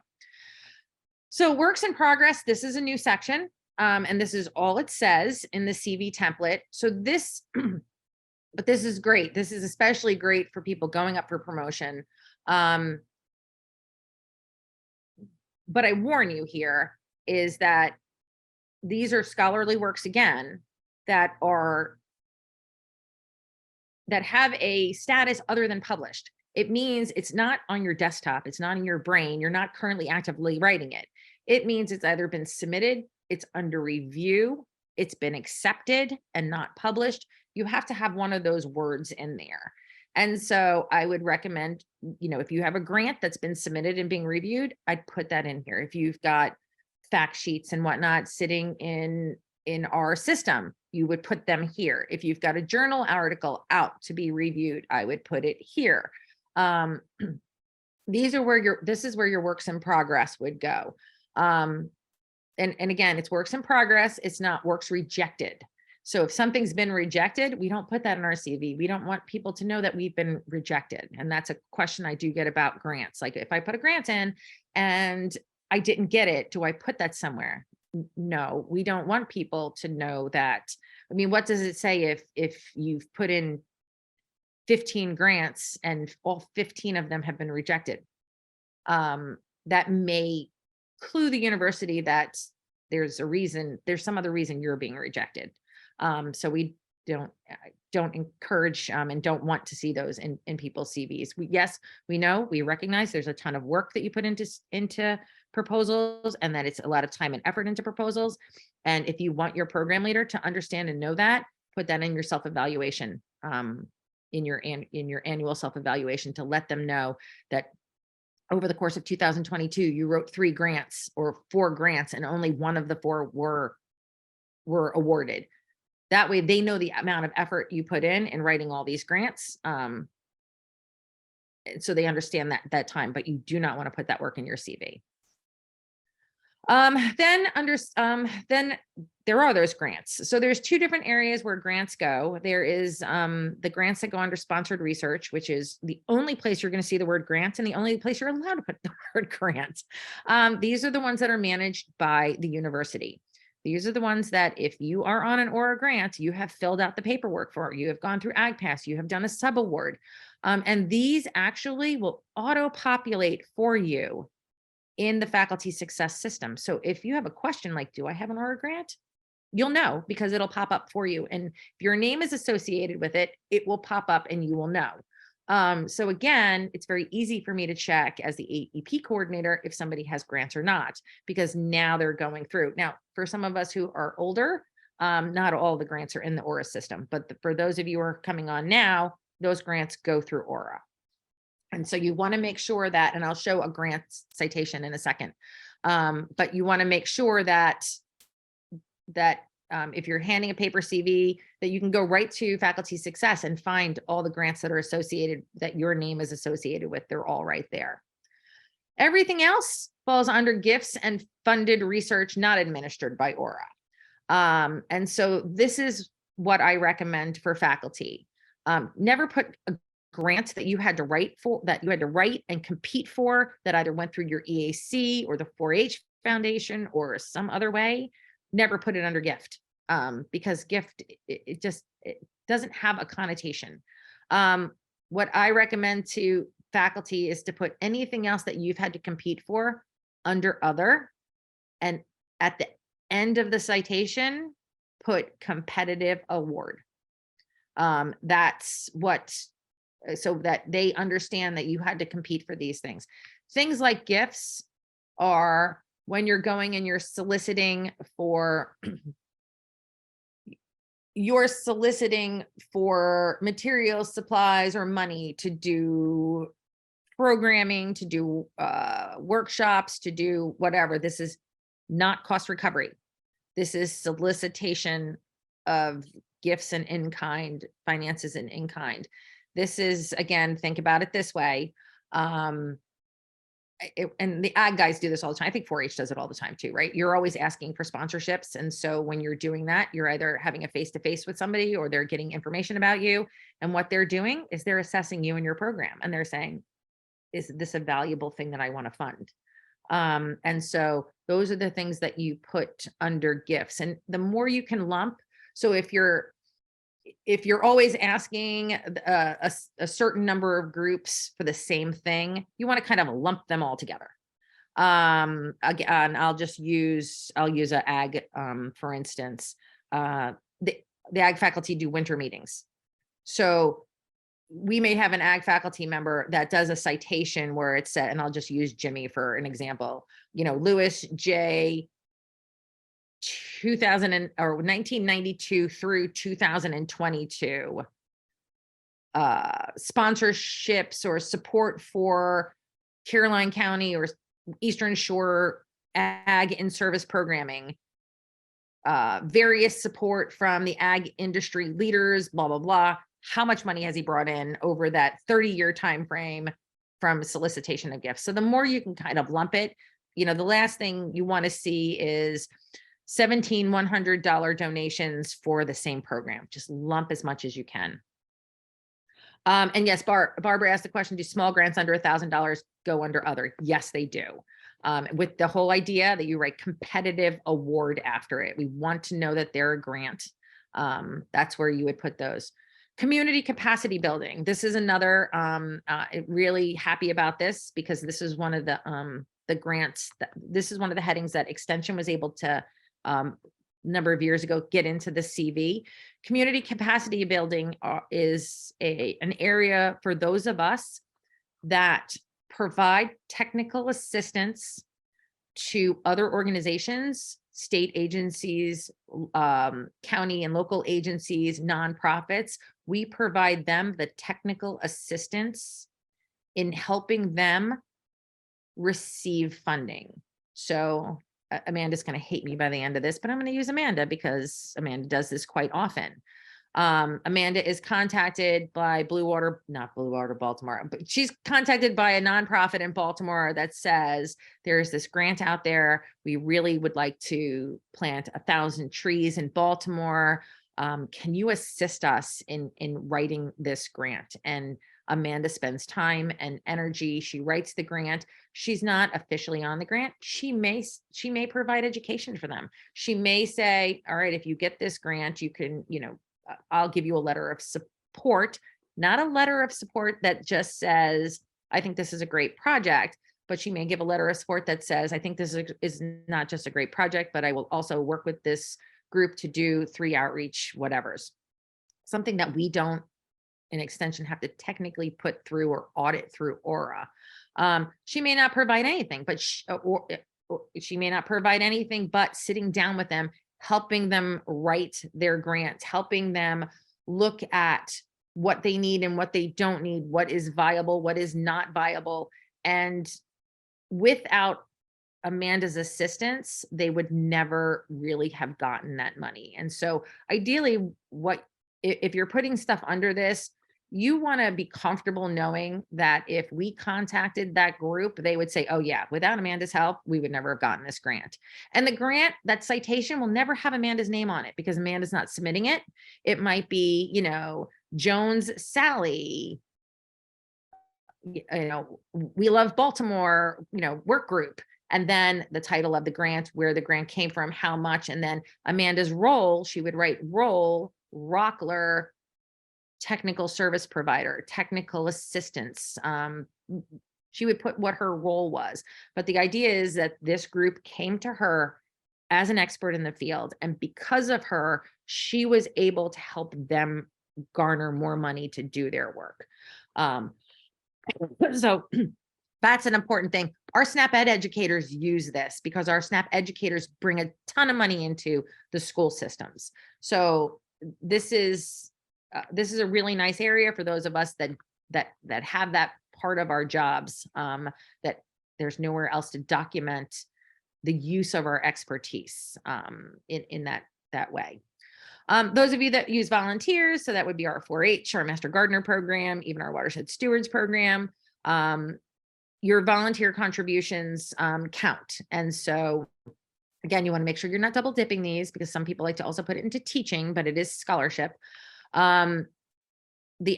So works in progress, this is a new section, and this is all it says in the CV template. So this, but this is great. This is especially great for people going up for promotion. But I warn you here is that these are scholarly works again that have a status other than published. It means it's not on your desktop. It's not in your brain. You're not currently actively writing it. It means it's either been submitted, it's under review, it's been accepted and not published. You have to have one of those words in there. And so I would recommend, if you have a grant that's been submitted and being reviewed, I'd put that in here. If you've got fact sheets and whatnot sitting in our system, you would put them here. If you've got a journal article out to be reviewed, I would put it here. This is where your works in progress would go. And again, it's works in progress. It's not works rejected. So if something's been rejected, we don't put that in our CV. We don't want people to know that we've been rejected. And that's a question I do get about grants. Like if I put a grant in and I didn't get it, do I put that somewhere? No, we don't want people to know that. I mean, what does it say if you've put in 15 grants and all 15 of them have been rejected? That may clue the university that there's some other reason you're being rejected. So we don't encourage and don't want to see those in people's CVs. We recognize there's a ton of work that you put into proposals and that it's a lot of time and effort into proposals. And if you want your program leader to understand and know that, put that in your self-evaluation, in your annual self-evaluation, to let them know that over the course of 2022, you wrote 3 grants or 4 grants and only one of the 4 were awarded. That way they know the amount of effort you put in writing all these grants. So they understand that time, but you do not want to put that work in your CV. Then there are those grants. So there's two different areas where grants go. There is the grants that go under sponsored research, which is the only place you're going to see the word grants and the only place you're allowed to put the word grants. These are the ones that are managed by the university. These are the ones that if you are on an Aura grant, you have filled out the paperwork for, you have gone through AgPass, you have done a sub-award. And these actually will auto-populate for you in the faculty success system. So if you have a question like, do I have an Aura grant? You'll know because it'll pop up for you. And if your name is associated with it, it will pop up and you will know. So again, it's very easy for me to check as the AEP coordinator if somebody has grants or not, because now they're going through. Now, for some of us who are older, not all the grants are in the Aura system, but for those of you who are coming on now, those grants go through Aura. And so you want to make sure that, and I'll show a grant citation in a second, but you want to make sure that if you're handing a paper CV, that you can go right to faculty success and find all the grants that are associated, that your name is associated with. They're all right there. Everything else falls under gifts and funded research not administered by Aura. And so this is what I recommend for faculty. Never put a grant that you had to write for, that you had to write and compete for, that either went through your EAC or the 4-H Foundation or some other way. Never put it under gift, because gift, it doesn't have a connotation. What I recommend to faculty is to put anything else that you've had to compete for under other, and at the end of the citation, put competitive award. That's what, so that they understand that you had to compete for these things. Things like gifts are when you're going and you're soliciting for materials, supplies, or money to do programming, to do workshops, to do whatever. This is not cost recovery. This is solicitation of gifts and in-kind, finances and in-kind. This is, again, think about it this way. And the ag guys do this all the time. I think 4-H does it all the time too, right? You're always asking for sponsorships. And so when you're doing that, you're either having a face-to-face with somebody or they're getting information about you. And what they're doing is they're assessing you and your program. And they're saying, is this a valuable thing that I want to fund? And so those are the things that you put under gifts. And the more you can lump, so if you're always asking a certain number of groups for the same thing, you want to kind of lump them all together. Again, I'll use an ag, for instance. The ag faculty do winter meetings. So we may have an ag faculty member that does a citation where it's set, and I'll just use Jimmy for an example, Lewis J. 1992 through 2022 sponsorships or support for Caroline County or Eastern Shore ag in-service programming, various support from the ag industry leaders, blah, blah, blah. How much money has he brought in over that 30-year time frame from solicitation of gifts? So the more you can kind of lump it, the last thing you want to see is $1,700 donations for the same program. Just lump as much as you can. And yes, Barbara asked the question, do small grants under $1,000 go under other? Yes, they do. With the whole idea that you write competitive award after it. We want to know that they're a grant. That's where you would put those. Community capacity building. This is another, really happy about this because this is one of the grants, this is one of the headings that Extension was able to number of years ago get into the CV. Community capacity building is an area for those of us that provide technical assistance to other organizations, state agencies, county and local agencies, nonprofits. We provide them the technical assistance in helping them receive funding. So Amanda's going to hate me by the end of this, but I'm going to use Amanda because Amanda does this quite often. Amanda is contacted by not Blue Water Baltimore, but she's contacted by a nonprofit in Baltimore that says there's this grant out there. We really would like to plant 1,000 trees in Baltimore. Can you assist us in writing this grant? And Amanda spends time and energy. She writes the grant. She's not officially on the grant. She may provide education for them. She may say, all right, if you get this grant, you can, I'll give you a letter of support, not a letter of support that just says, I think this is a great project, but she may give a letter of support that says, I think this is not just a great project, but I will also work with this group to do 3 outreach, whatever's something that we don't, in extension, have to technically put through or audit through Aura. She may not provide anything, but she may not provide anything but sitting down with them, helping them write their grants, helping them look at what they need and what they don't need, what is viable, what is not viable. And without Amanda's assistance, they would never really have gotten that money. And so ideally, if you're putting stuff under this, you want to be comfortable knowing that if we contacted that group, they would say, oh yeah, without Amanda's help, we would never have gotten this grant. And the grant, that citation will never have Amanda's name on it because Amanda's not submitting it. It might be, Jones, Sally, we love Baltimore, work group. And then the title of the grant, where the grant came from, how much, and then Amanda's role, she would write role, Rockler, technical service provider, technical assistance. She would put what her role was. But the idea is that this group came to her as an expert in the field. And because of her, she was able to help them garner more money to do their work. So that's an important thing. Our SNAP Ed educators use this because our SNAP educators bring a ton of money into the school systems. So this is a really nice area for those of us that have that part of our jobs, that there's nowhere else to document the use of our expertise in that way. Those of you that use volunteers, so that would be our 4-H, our Master Gardener program, even our Watershed Stewards program, your volunteer contributions count. And so again, you want to make sure you're not double dipping these because some people like to also put it into teaching, but it is scholarship. The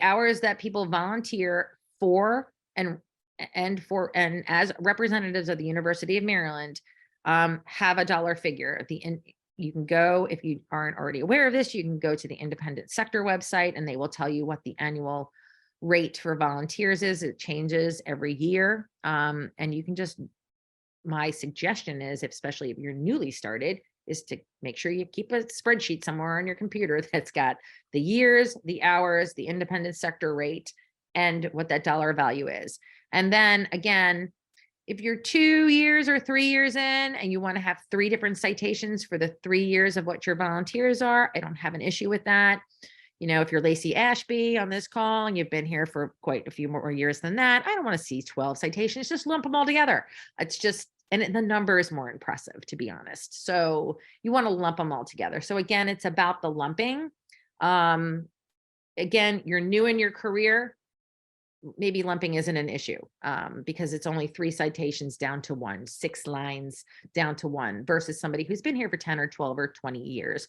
hours that people volunteer for and as representatives of the University of Maryland have a dollar figure. You can go, if you aren't already aware of this, you can go to the independent sector website and they will tell you what the annual rate for volunteers is. It changes every year. And you can my suggestion is, especially if you're newly started, is to make sure you keep a spreadsheet somewhere on your computer that's got the years, the hours, the independent sector rate, and what that dollar value is. And then again, if you're 2 years or 3 years in and you want to have 3 different citations for the 3 years of what your volunteers are, I don't have an issue with that. If you're Lacey Ashby on this call and you've been here for quite a few more years than that, I don't want to see 12 citations, just lump them all together. And the number is more impressive, to be honest. So you want to lump them all together. So again, it's about the lumping. Again, you're new in your career, maybe lumping isn't an issue because it's only 3 citations down to 1, 6 lines down to 1 versus somebody who's been here for 10 or 12 or 20 years.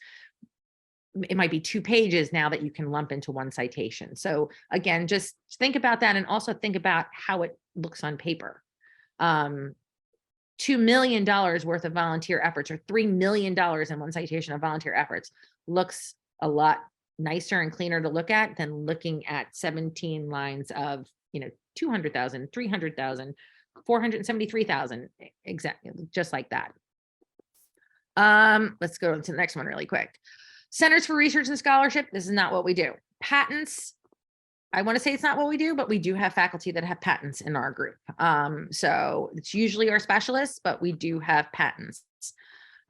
It might be 2 pages now that you can lump into 1 citation. So again, just think about that and also think about how it looks on paper. $2 million worth of volunteer efforts or $3 million in 1 citation of volunteer efforts looks a lot nicer and cleaner to look at than looking at 17 lines of, 200,000, 300,000, 473,000, exactly, just like that. Let's go to the next one really quick. Centers for Research and Scholarship. This is not what we do. Patents. I want to say it's not what we do, but we do have faculty that have patents in our group. So it's usually our specialists, but we do have patents.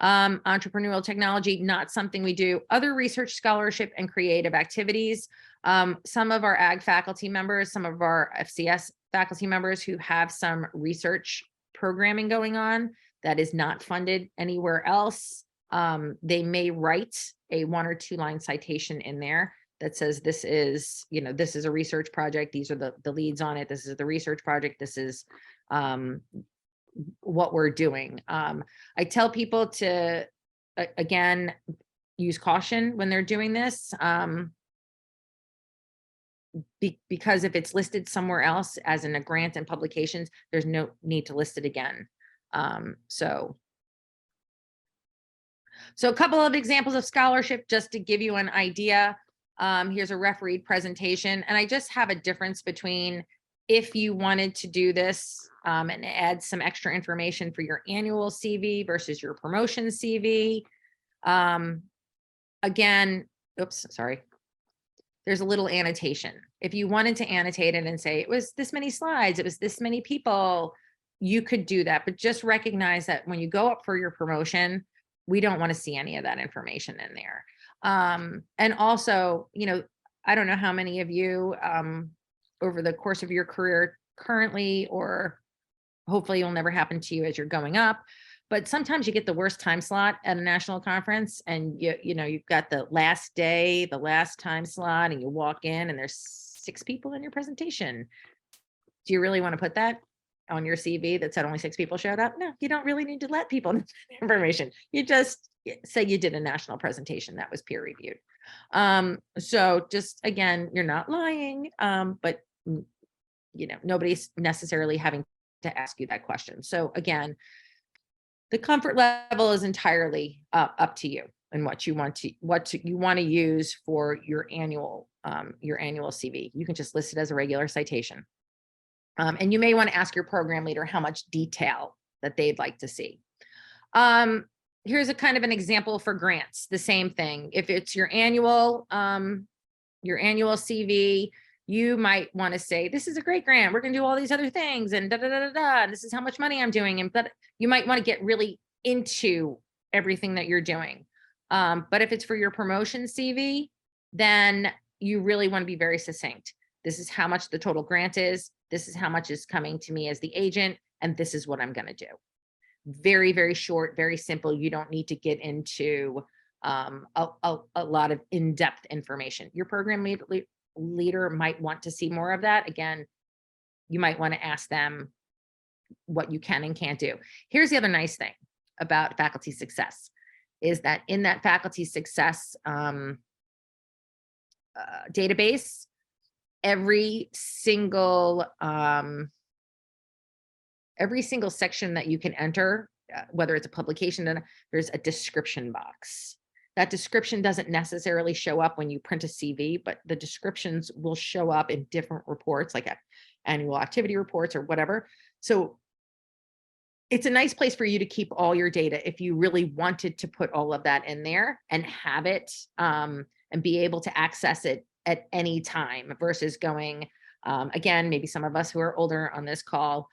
Entrepreneurial technology, not something we do. Other research, scholarship, and creative activities. Some of our ag faculty members, some of our FCS faculty members who have some research programming going on that is not funded anywhere else. They may write a 1 or 2 line citation in there. that says this is, this is a research project. These are the leads on it. This is the research project. This is what we're doing. I tell people to, again, use caution when they're doing this. Because if it's listed somewhere else as in a grant and publications, there's no need to list it again. So a couple of examples of scholarship, just to give you an idea. Here's a refereed presentation, and I just have a difference between if you wanted to do this and add some extra information for your annual CV versus your promotion CV. Again, oops, sorry. There's a little annotation. If you wanted to annotate it and say it was this many slides, it was this many people, you could do that. But just recognize that when you go up for your promotion, we don't want to see any of that information in there. And also, I don't know how many of you over the course of your career currently, or hopefully it'll never happen to you as you're going up, but sometimes you get the worst time slot at a national conference, and you've got the last day, the last time slot, and you walk in and there's 6 people in your presentation. Do you really want to put that on your CV that said only 6 people showed up? No, you don't really need to let people know information. You just say you did a national presentation that was peer reviewed. So just, again, you're not lying, but nobody's necessarily having to ask you that question. So again, the comfort level is entirely up to you and what you want to use for your annual CV. You can just list it as a regular citation. And you may want to ask your program leader how much detail that they'd like to see. Here's a kind of an example for grants. The same thing. If it's your annual CV, you might want to say, this is a great grant. We're going to do all these other things, and da da da da da. This is how much money I'm doing, and but you might want to get really into everything that you're doing. But if it's for your promotion CV, then you really want to be very succinct. This is how much the total grant is. This is how much is coming to me as the agent, and this is what I'm going to do. Very, very short, very simple. You don't need to get into a lot of in-depth information. Your program leader might want to see more of that. Again, you might want to ask them what you can and can't do. Here's the other nice thing about faculty success is that in that faculty success database, every single section that you can enter, whether it's a publication, there's a description box. That description doesn't necessarily show up when you print a CV, but the descriptions will show up in different reports, like annual activity reports or whatever. So it's a nice place for you to keep all your data if you really wanted to put all of that in there and have it and be able to access it at any time versus going, again, maybe some of us who are older on this call,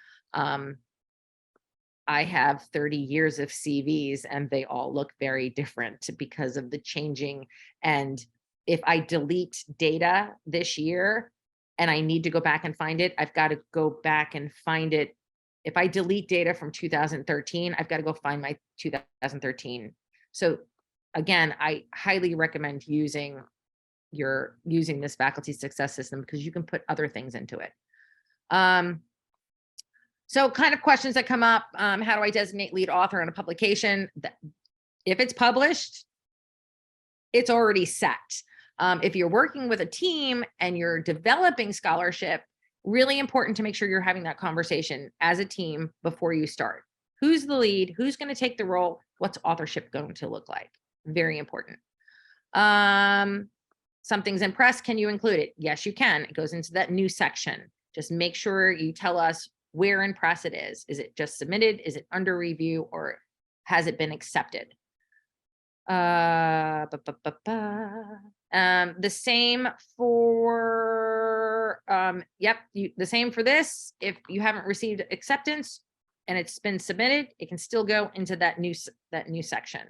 I have 30 years of CVs and they all look very different because of the changing. And if I delete data this year and I need to go back and find it, I've got to go back and find it. If I delete data from 2013, I've got to go find my 2013. So again, I highly recommend using this faculty success system because you can put other things into it. So kind of questions that come up, how do I designate lead author on a publication? If it's published, it's already set. If you're working with a team and you're developing scholarship, really important to make sure you're having that conversation as a team before you start. Who's the lead? Who's going to take the role? What's authorship going to look like? Very important. Something's in press. Can you include it? Yes, you can. It goes into that new section. Just make sure you tell us where in press it is. Is it just submitted? Is it under review, or has it been accepted? The same for, the same for this. If you haven't received acceptance and it's been submitted, it can still go into that new section,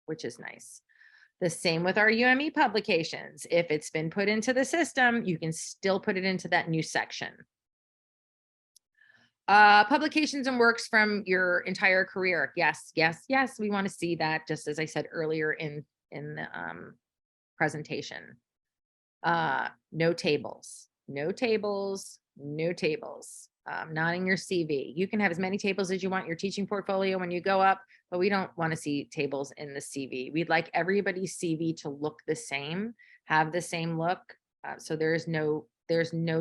which is nice. The same with our UME publications. If it's been put into the system, you can still put it into that new section. Publications and works from your entire career. Yes, yes, yes. We want to see that, just as I said earlier in the presentation. No tables, no tables, no tables. Not in your CV. You can have as many tables as you want in your teaching portfolio when you go up, but we don't want to see tables in the CV. We'd like everybody's CV to look the same, have the same look. So there's no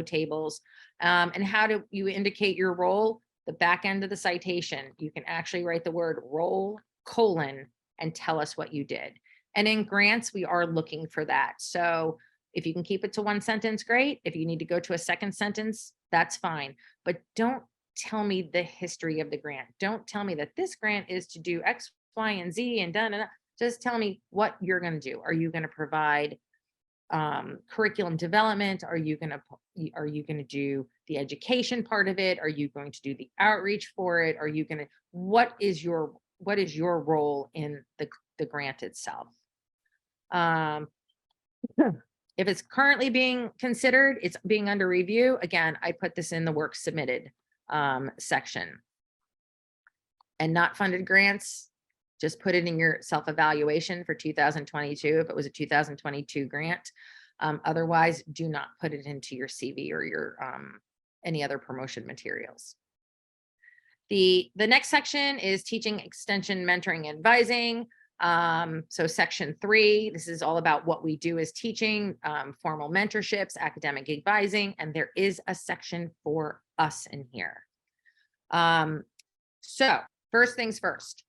tables. And how do you indicate your role? The back end of the citation, you can actually write the word role colon and tell us what you did. And in grants, we are looking for that. So if you can keep it to one sentence, great. If you need to go to a second sentence, that's fine. But don't tell me the history of the grant. Don't tell me that this grant is to do X, Y, and Z and done. Just tell me what you're going to do. Are you going to provide curriculum development? Are you going to do the education part of it? Are you going to do the outreach for it? Are you going to, what is your role in the grant itself? If it's currently being considered, it's being under review. Again, I put this in the work submitted section. And not funded grants, just put it in your self-evaluation for 2022 if it was a 2022 grant. Otherwise, do not put it into your CV or your any other promotion materials. The next section is teaching, extension, mentoring, advising. So section 3, this is all about what we do as teaching, formal mentorships, academic advising, and there is a section for us in here. So first things first,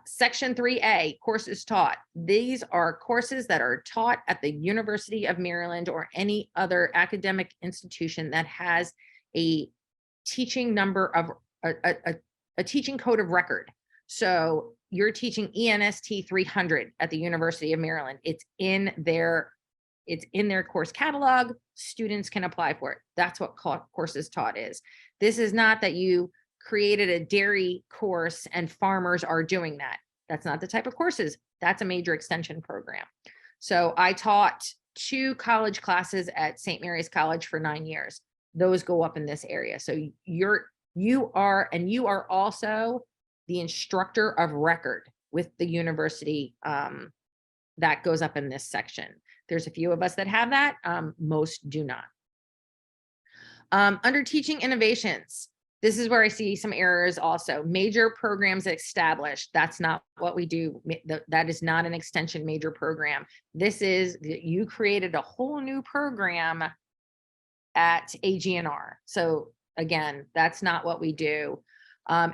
section 3A, courses taught. These are courses that are taught at the University of Maryland or any other academic institution that has a teaching number of a teaching code of record. So you're teaching ENST 300 at the University of Maryland. It's in their course catalog. Students can apply for it. That's what courses taught is. This is not that you created a dairy course and farmers are doing that. That's not the type of courses. That's a major extension program. So I taught 2 college classes at St. Mary's College for 9 years. Those go up in this area. So you are also the instructor of record with the university. That goes up in this section. There's a few of us that have that. Most do not. Under teaching innovations, this is where I see some errors also. Major programs established. That's not what we do. That is not an extension major program. This is, you created a whole new program at AGNR. So again, that's not what we do.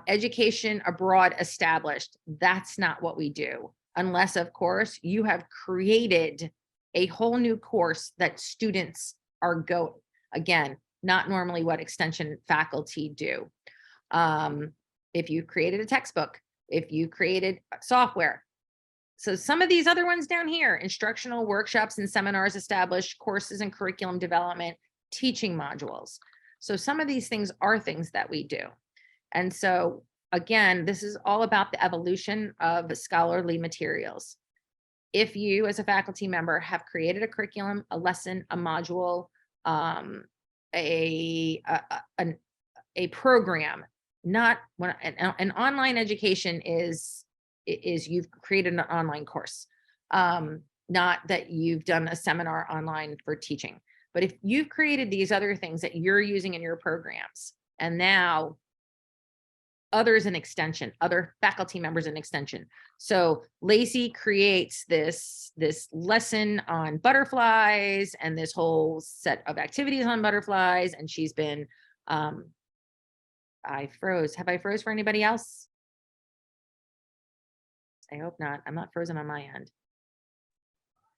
Education abroad established. That's not what we do. Unless, of course, you have created a whole new course that students are going. Again, not normally what extension faculty do. If you created a textbook, if you created software. So some of these other ones down here, instructional workshops and seminars established, courses and curriculum development, teaching modules. So some of these things are things that we do. And so again, this is all about the evolution of scholarly materials. If you as a faculty member have created a curriculum, a lesson, a module, a program, not when an online education is you've created an online course, not that you've done a seminar online for teaching. But if you've created these other things that you're using in your programs, and now others in extension, other faculty members in extension. So Lacey creates this lesson on butterflies and this whole set of activities on butterflies. And she's been, I froze. Have I froze for anybody else? I hope not. I'm not frozen on my end.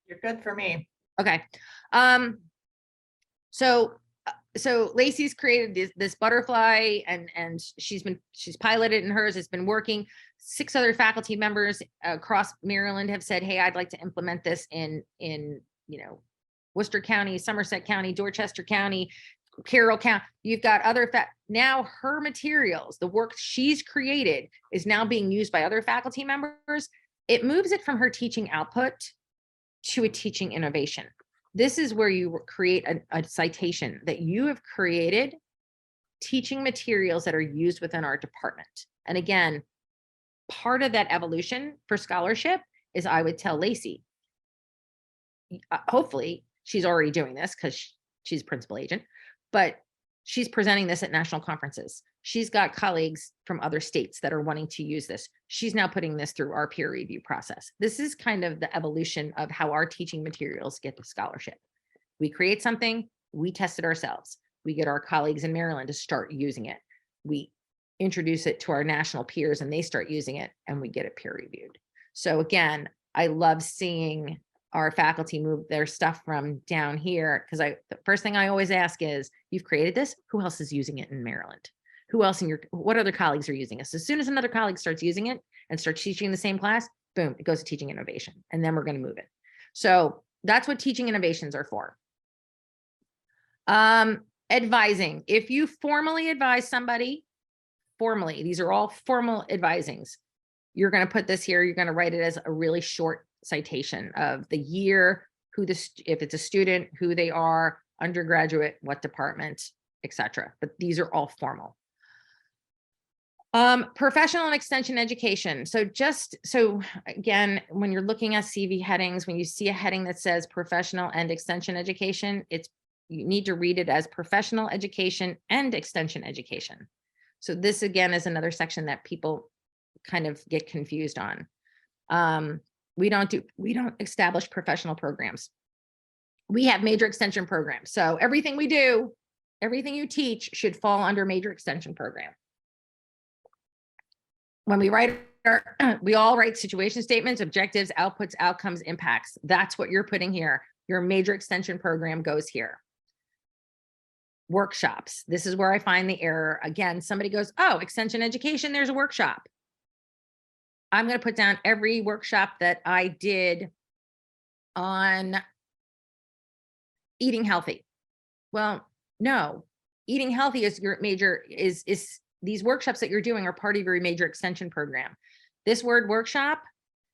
You're good for me. Okay. So Lacey's created this butterfly and she's piloted in hers. It's been working. 6 other faculty members across Maryland have said, hey, I'd like to implement this in Worcester County, Somerset County, Dorchester County, Carroll County. You've got other now her materials, the work she's created is now being used by other faculty members. It moves it from her teaching output to a teaching innovation. This is where you create a citation that you have created teaching materials that are used within our department. And again, part of that evolution for scholarship is I would tell Lacey, hopefully she's already doing this because she's principal agent, but she's presenting this at national conferences. She's got colleagues from other states that are wanting to use this. She's now putting this through our peer review process. This is kind of the evolution of how our teaching materials get to scholarship. We create something, we test it ourselves. We get our colleagues in Maryland to start using it. We introduce it to our national peers and they start using it and we get it peer reviewed. So again, I love seeing our faculty move their stuff from down here because the first thing I always ask is, you've created this, who else is using it in Maryland? Who else what other colleagues are using this? As soon as another colleague starts using it and starts teaching the same class, boom, it goes to teaching innovation. And then we're going to move it. So that's what teaching innovations are for. Advising. If you formally advise somebody, formally, these are all formal advisings. You're going to put this here. You're going to write it as a really short citation of the year, if it's a student, who they are, undergraduate, what department, etc. But these are all formal. Professional and extension education. So again, when you're looking at CV headings, when you see a heading that says professional and extension education, you need to read it as professional education and extension education. So this again is another section that people kind of get confused on. We don't establish professional programs. We have major extension programs. So everything we do, everything you teach should fall under major extension program. When we write we all write situation statements, objectives, outputs, outcomes, impacts. That's what you're putting here. Your major extension program goes here. Workshops. This is where I find the error. Again, somebody goes, oh, extension education, there's a workshop. I'm going to put down every workshop that I did on eating healthy. Well, no, eating healthy is your major, is these workshops that you're doing are part of your major extension program. This word workshop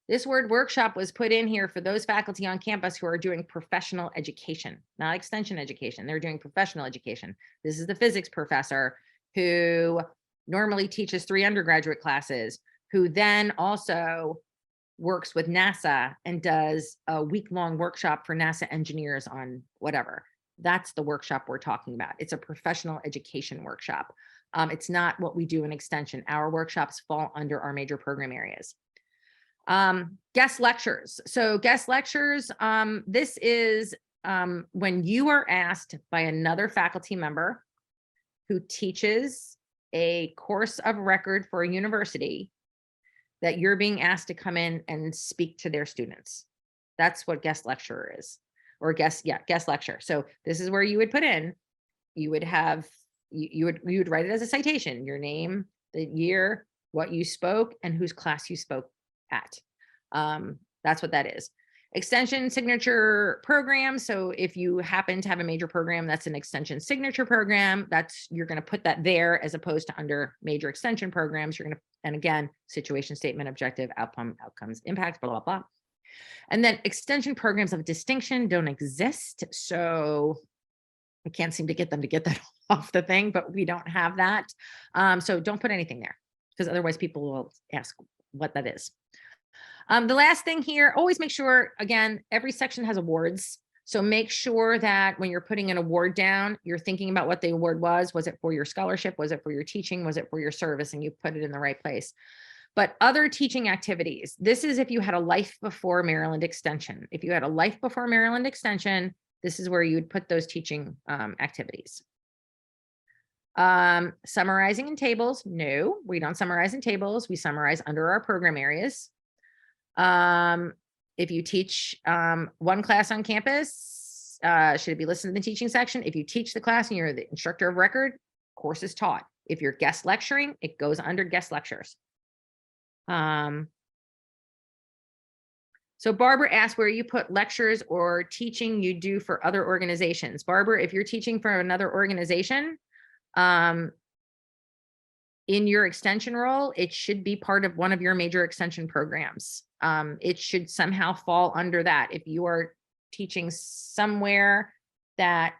was put in here for those faculty on campus who are doing professional education, not extension education. They're doing professional education. This is the physics professor who normally teaches 3 undergraduate classes, who then also works with NASA and does a week-long workshop for NASA engineers on whatever. That's the workshop we're talking about. It's a professional education workshop. It's not what we do in extension. Our workshops fall under our major program areas. Guest lectures. So guest lectures, this is when you are asked by another faculty member who teaches a course of record for a university that you're being asked to come in and speak to their students. That's what guest lecturer is, or guest lecture. So this is where you would put in, you would have, you would write it as a citation, your name, the year, what you spoke, and whose class you spoke at. That's what that is. Extension signature program. So if you happen to have a major program that's an extension signature program, you're going to put that there as opposed to under major extension programs. You're going to, and again, situation statement, objective, outcome, outcomes, impacts, blah, blah, blah. And then extension programs of distinction don't exist. So I can't seem to get them to get that off the thing, but we don't have that. So don't put anything there because otherwise people will ask what that is. The last thing here, always make sure, again, every section has awards. So make sure that when you're putting an award down, you're thinking about what the award was. Was it for your scholarship? Was it for your teaching? Was it for your service? And you put it in the right place. But other teaching activities, this is if you had a life before Maryland Extension. If you had a life before Maryland Extension, this is where you would put those teaching activities. Summarizing in tables. No, we don't summarize in tables. We summarize under our program areas. If you teach one class on campus, should it be listed in the teaching section? If you teach the class and you're the instructor of record, course is taught. If you're guest lecturing, it goes under guest lectures. So Barbara asked where you put lectures or teaching you do for other organizations. Barbara, if you're teaching for another organization, in your extension role, it should be part of one of your major extension programs. It should somehow fall under that. If you are teaching somewhere that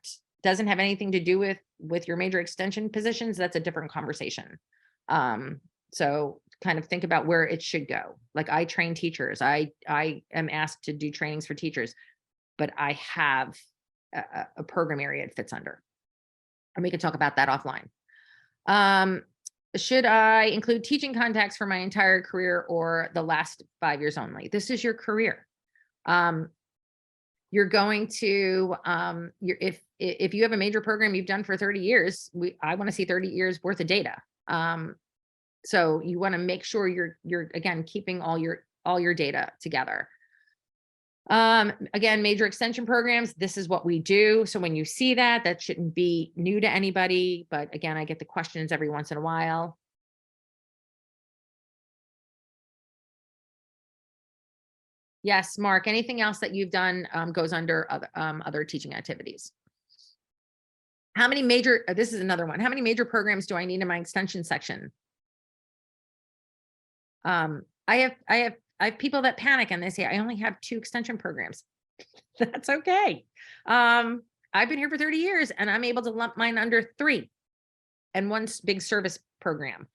doesn't have anything to do with your major extension positions, that's a different conversation. So kind of think about where it should go. Like I train teachers. I am asked to do trainings for teachers, but I have a program area it fits under. And we can talk about that offline. Should I include teaching contacts for my entire career or the last 5 years only? This is your career. You're going to, if you have a major program you've done for 30 years, I want to see 30 years worth of data. So you want to make sure you're again, keeping all your data together. Again, major extension programs, this is what we do. So when you see that, that shouldn't be new to anybody. But again, I get the questions every once in a while. Yes, Mark, anything else that you've done goes under other teaching activities. How many major, this is another one. How many major programs do I need in my extension section? I have people that panic and they say, I only have 2 extension programs. That's okay. I've been here for 30 years and I'm able to lump mine under 3 and 1 big service program.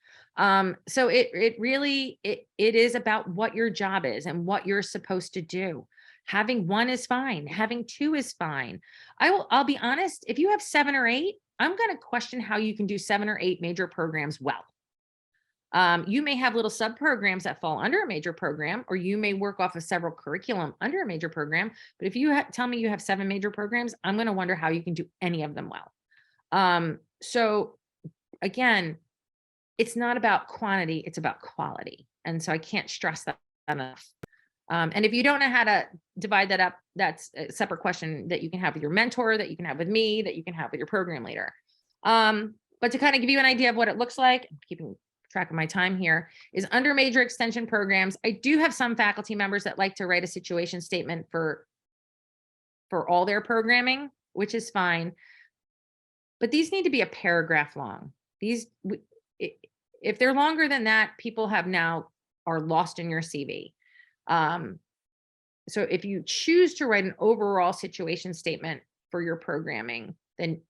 So it really is about what your job is and what you're supposed to do. Having 1 is fine. Having 2 is fine. I'll be honest, if you have 7 or 8, I'm going to question how you can do 7 or 8 major programs well. You may have little sub programs that fall under a major program, or you may work off of several curriculum under a major program. But if you tell me you have 7 major programs, I'm going to wonder how you can do any of them well. So again, it's not about quantity, it's about quality. And so I can't stress that enough. And if you don't know how to divide that up, that's a separate question that you can have with your mentor, that you can have with me, that you can have with your program leader. But to kind of give you an idea of what it looks like, I'm keeping track of my time here, is under major extension programs. I do have some faculty members that like to write a situation statement for all their programming, which is fine. But these need to be a paragraph long. If they're longer than that, people are lost in your CV. So if you choose to write an overall situation statement for your programming, then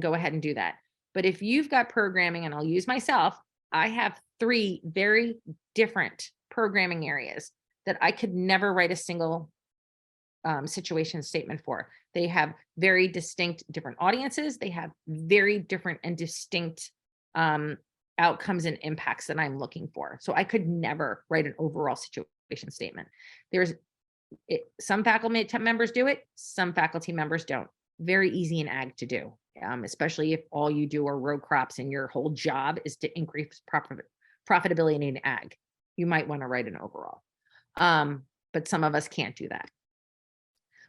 go ahead and do that. But if you've got programming, and I'll use myself, I have 3 very different programming areas that I could never write a single situation statement for. They have very distinct different audiences. They have very different and distinct outcomes and impacts that I'm looking for. So I could never write an overall situation statement. Some faculty members do it, some faculty members don't. Very easy in ag to do, especially if all you do are row crops and your whole job is to increase profitability in ag. You might want to write an overall, but some of us can't do that.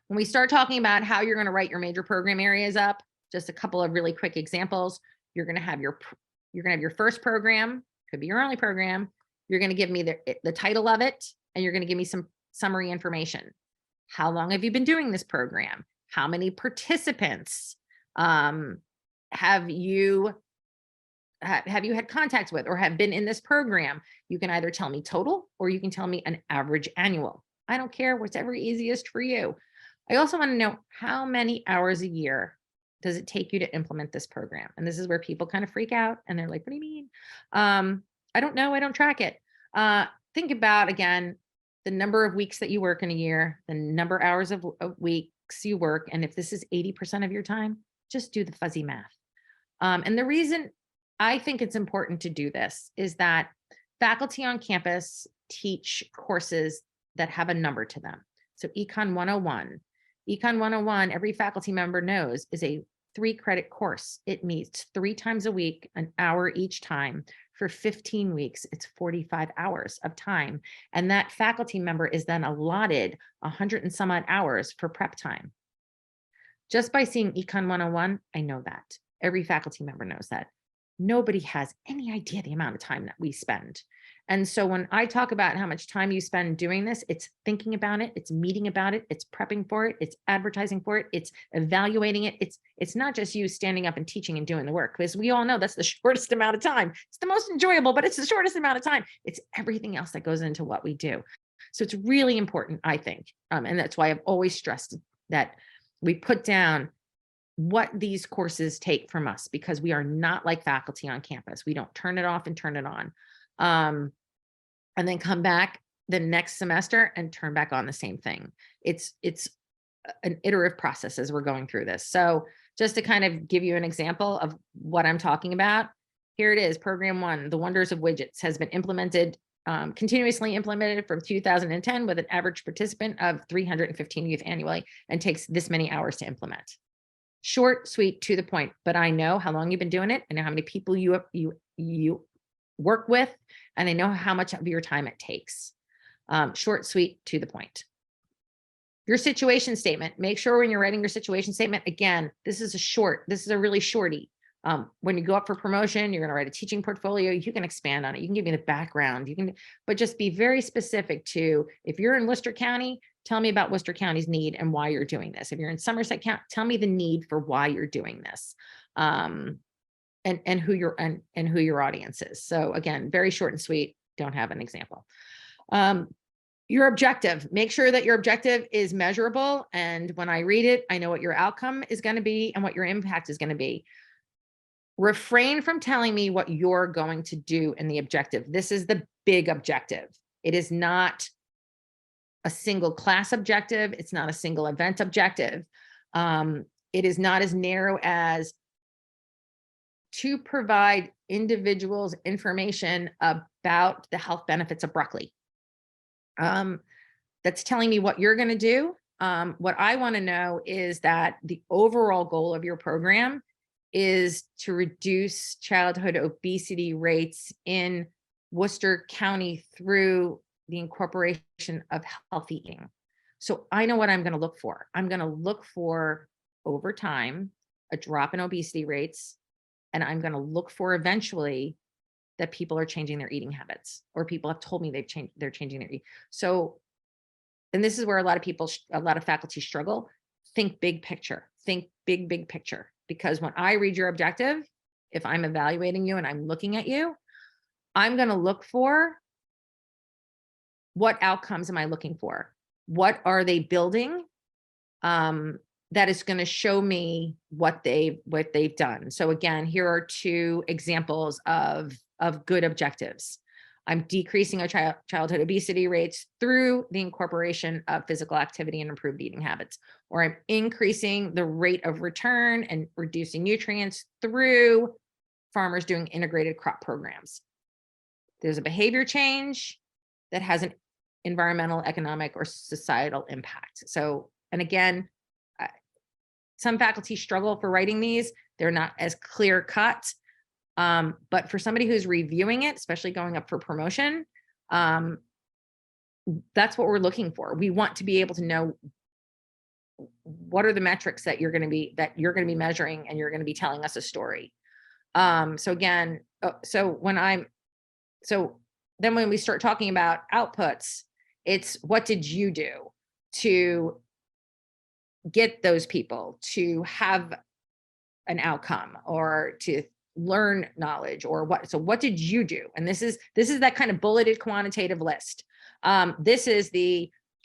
When we start talking about how you're going to write your major program areas up, just a couple of really quick examples. You're going to have your first program, could be your only program. You're going to give me the title of it, and you're going to give me some summary information. How long have you been doing this program? How many participants have you had contacts with or have been in this program? You can either tell me total, or you can tell me an average annual. I don't care, whatever easiest for you. I also want to know, how many hours a year does it take you to implement this program? And this is where people kind of freak out and they're like, what do you mean? I don't know. I don't track it. Think about, again, the number of weeks that you work in a year, the number of hours of weeks you work. And if this is 80% of your time, just do the fuzzy math. And the reason I think it's important to do this is that faculty on campus teach courses that have a number to them. So Econ 101. Econ 101, every faculty member knows, is a 3-credit course. It meets 3 times a week, an hour each time. For 15 weeks, it's 45 hours of time. And that faculty member is then allotted 100 and some odd hours for prep time. Just by seeing Econ 101, I know that. Every faculty member knows that. Nobody has any idea the amount of time that we spend. And so when I talk about how much time you spend doing this, it's thinking about it, it's meeting about it, it's prepping for it, it's advertising for it, it's evaluating it. It's not just you standing up and teaching and doing the work, because we all know that's the shortest amount of time. It's the most enjoyable, but it's the shortest amount of time. It's everything else that goes into what we do. So it's really important, I think. And that's why I've always stressed that we put down what these courses take from us, because we are not like faculty on campus. We don't turn it off and turn it on. And then come back the next semester and turn back on the same thing. It's an iterative process as we're going through this. So just to kind of give you an example of what I'm talking about, here it is. Program 1, The Wonders of Widgets, has been implemented, continuously implemented from 2010 with an average participant of 315 youth annually, and takes this many hours to implement. Short, sweet, to the point, but I know how long you've been doing it. I know how many people you work with, and I know how much of your time it takes. Short, sweet, to the point. Your situation statement, make sure when you're writing your situation statement, again, this is a really shorty. When you go up for promotion, you're going to write a teaching portfolio. You can expand on it. You can give me the background. But just be very specific to, if you're in Worcester County, tell me about Worcester County's need and why you're doing this. If you're in Somerset County, tell me the need for why you're doing this. And who your audience is. So again, very short and sweet. Don't have an example. Your objective, make sure that your objective is measurable. And when I read it, I know what your outcome is going to be and what your impact is going to be. Refrain from telling me what you're going to do in the objective. This is the big objective. It is not a single class objective. It's not a single event objective. It is not as narrow as to provide individuals information about the health benefits of broccoli. That's telling me what you're going to do. What I want to know is that the overall goal of your program is to reduce childhood obesity rates in Worcester County through the incorporation of healthy eating. So I know what I'm going to look for. I'm going to look for, over time, a drop in obesity rates, and I'm going to look for eventually that people are changing their eating habits, or people have told me they're changing their eating. So, and this is where a lot of faculty struggle. Think big picture, think big picture. Because when I read your objective, if I'm evaluating you and I'm looking at you, I'm going to look for, what outcomes am I looking for? What are they building? That is going to show me what they've done. So again, here are 2 examples of good objectives. I'm decreasing our childhood obesity rates through the incorporation of physical activity and improved eating habits, or I'm increasing the rate of return and reducing nutrients through farmers doing integrated crop programs. There's a behavior change that has an environmental, economic, or societal impact. So, and again, some faculty struggle for writing these. They're not as clear cut. But for somebody who's reviewing it, especially going up for promotion, that's what we're looking for. We want to be able to know what are the metrics that you're going to be measuring, and you're going to be telling us a story. So again, then when we start talking about outputs, it's what did you do to get those people to have an outcome or to learn knowledge, or what? So what did you do? And this is that kind of bulleted quantitative list. This is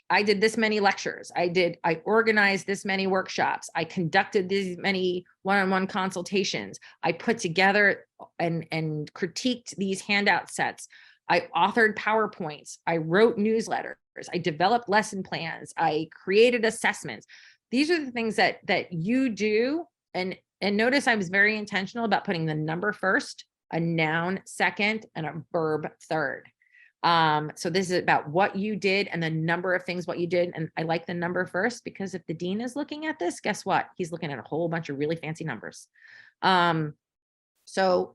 I did this many lectures. I organized this many workshops. I conducted these many one-on-one consultations. I put together and critiqued these handout sets. I authored PowerPoints. I wrote newsletters. I developed lesson plans. I created assessments. These are the things that you do. And notice I was very intentional about putting the number first, a noun second, and a verb third. So this is about what you did and the number of things what you did. And I like the number first, because if the dean is looking at this, guess what? He's looking at a whole bunch of really fancy numbers. So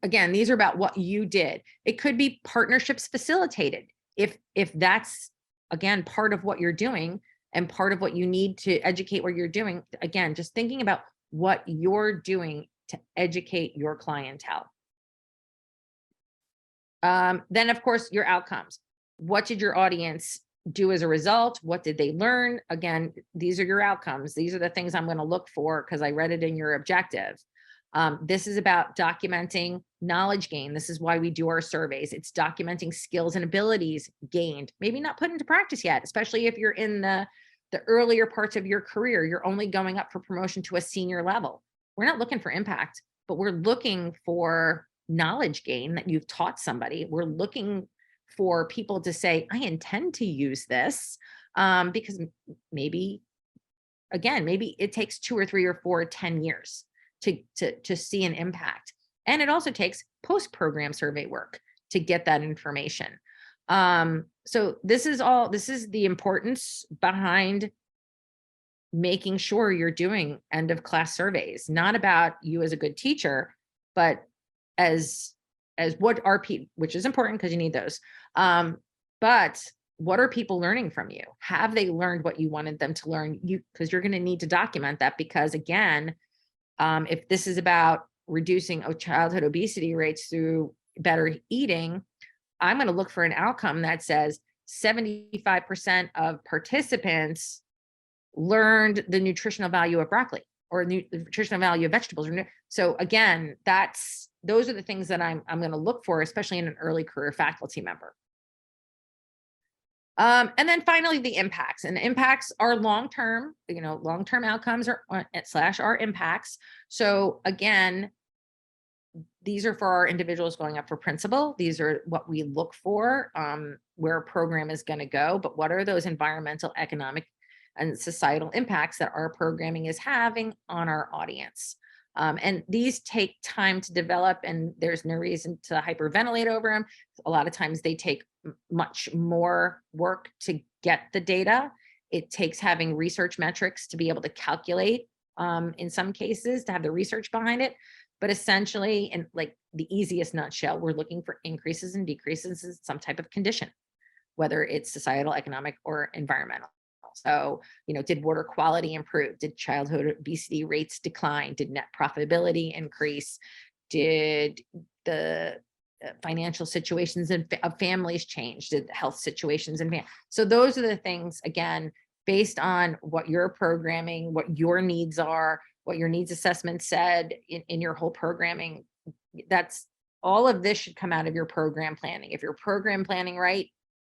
again, these are about what you did. It could be partnerships facilitated. If that's, again, part of what you're doing and part of what you need to educate what you're doing, again, just thinking about what you're doing to educate your clientele. Then, of course, your outcomes. What did your audience do as a result? What did they learn? Again, these are your outcomes. These are the things I'm going to look for because I read it in your objective. This is about documenting knowledge gain. This is why we do our surveys. It's documenting skills and abilities gained, maybe not put into practice yet, especially if you're in the earlier parts of your career. You're only going up for promotion to a senior level. We're not looking for impact, but we're looking for knowledge gain that you've taught somebody. We're looking for people to say, I intend to use this, because maybe again, maybe it takes 2 or 3 or 4 or 10 years to see an impact. And it also takes post-program survey work to get that information. So this is the importance behind making sure you're doing end of class surveys, not about you as a good teacher, but as what are people, which is important because you need those. But what are people learning from you? Have they learned what you wanted them to learn? Because you're going to need to document that, because again, if this is about reducing childhood obesity rates through better eating, I'm going to look for an outcome that says 75% of participants learned the nutritional value of broccoli or the nutritional value of vegetables. So again, those are the things that I'm going to look for, especially in an early career faculty member. And then finally, the impacts, and the impacts are long-term, long-term outcomes are impacts. So again, these are for our individuals going up for principal. These are what we look for, where a program is going to go, but what are those environmental, economic, and societal impacts that our programming is having on our audience? And these take time to develop, and there's no reason to hyperventilate over them. A lot of times they take much more work to get the data. It takes having research metrics to be able to calculate, in some cases, to have the research behind it. But essentially, in like the easiest nutshell, we're looking for increases and decreases in some type of condition, whether it's societal, economic, or environmental. So, did water quality improve? Did childhood obesity rates decline? Did net profitability increase? Did the financial situations of families change? Did health situations and so those are the things, again, based on what you're programming, what your needs are, what your needs assessment said in your whole programming. That's all of this should come out of your program planning. If you're program planning right,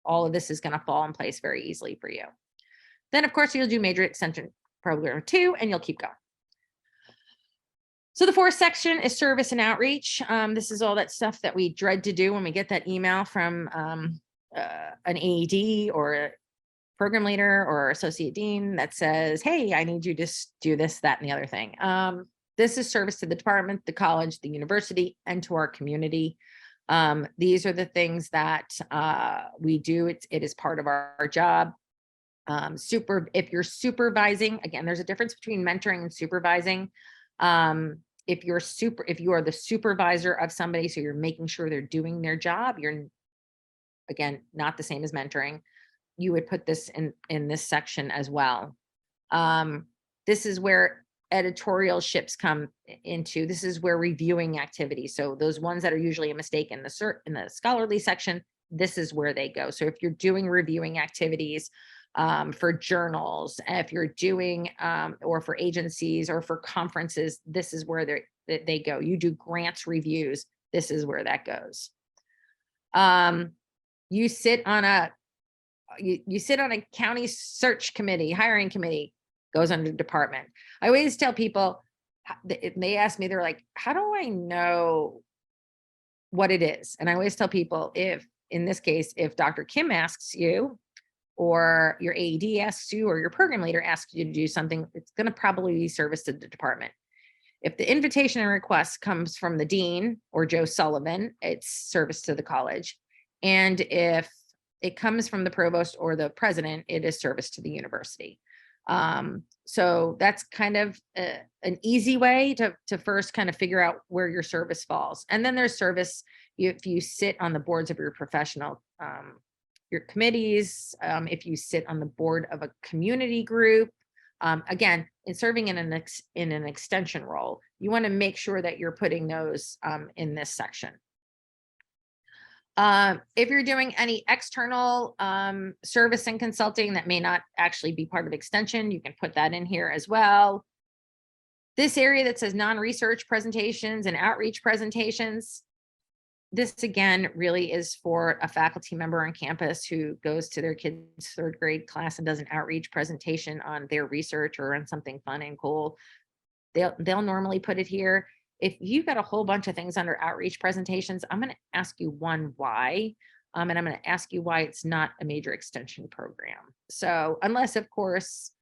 all of this is going to fall in place very easily for you. Then, of course, you'll do major extension program 2, and you'll keep going. So the fourth section is service and outreach. This is all that stuff that we dread to do when we get that email from an AED or a program leader or associate dean that says, hey, I need you to do this, that, and the other thing. This is service to the department, the college, the university, and to our community. These are the things that we do. It is part of our job. If you're supervising, again, there's a difference between mentoring and supervising. If you are the supervisor of somebody, so you're making sure they're doing their job, you're, again, not the same as mentoring. You would put this in this section as well. This is where editorial ships come into. This is where reviewing activities. So those ones that are usually a mistake in the scholarly section, this is where they go. So if you're doing reviewing activities, for journals, if you're doing, or for agencies or for conferences, this is where they go. You do grants reviews, this is where that goes. You sit on a county search committee, hiring committee, goes under department. I always tell people, they ask me, they're like, how do I know what it is? And I always tell people, in this case, if Dr. Kim asks you, or your AED asks you, or your program leader asks you to do something, it's going to probably be service to the department. If the invitation and request comes from the dean or Joe Sullivan, it's service to the college. And if it comes from the provost or the president, it is service to the university. So that's kind of an easy way to first kind of figure out where your service falls. And then there's service if you sit on the boards of your professional your committees, if you sit on the board of a community group, again, in serving in an extension role, you want to make sure that you're putting those in this section. If you're doing any external service and consulting that may not actually be part of extension, you can put that in here as well. This area that says non-research presentations and outreach presentations, this again really is for a faculty member on campus who goes to their kids' third grade class and does an outreach presentation on their research or on something fun and cool. They'll normally put it here. If you've got a whole bunch of things under outreach presentations, I'm going to ask you why, and I'm going to ask you why it's not a major extension program. So unless, of course,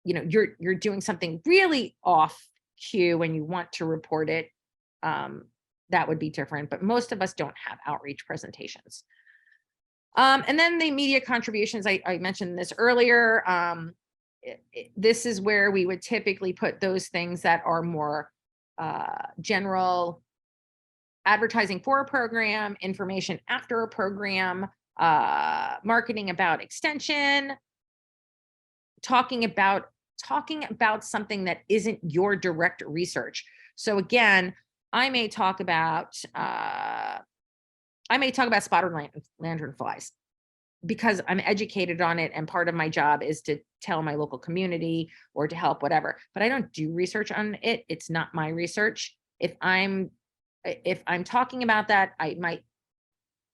you're doing something really off cue and you want to report it, that would be different. But most of us don't have outreach presentations. And then the media contributions, I mentioned this earlier. This is where we would typically put those things that are more general advertising for a program, information after a program, marketing about extension, talking about something that isn't your direct research. So again, I may talk about spotted lanternflies because I'm educated on it, and part of my job is to tell my local community or to help whatever, but I don't do research on it. It's not my research. If I'm talking about that, I might,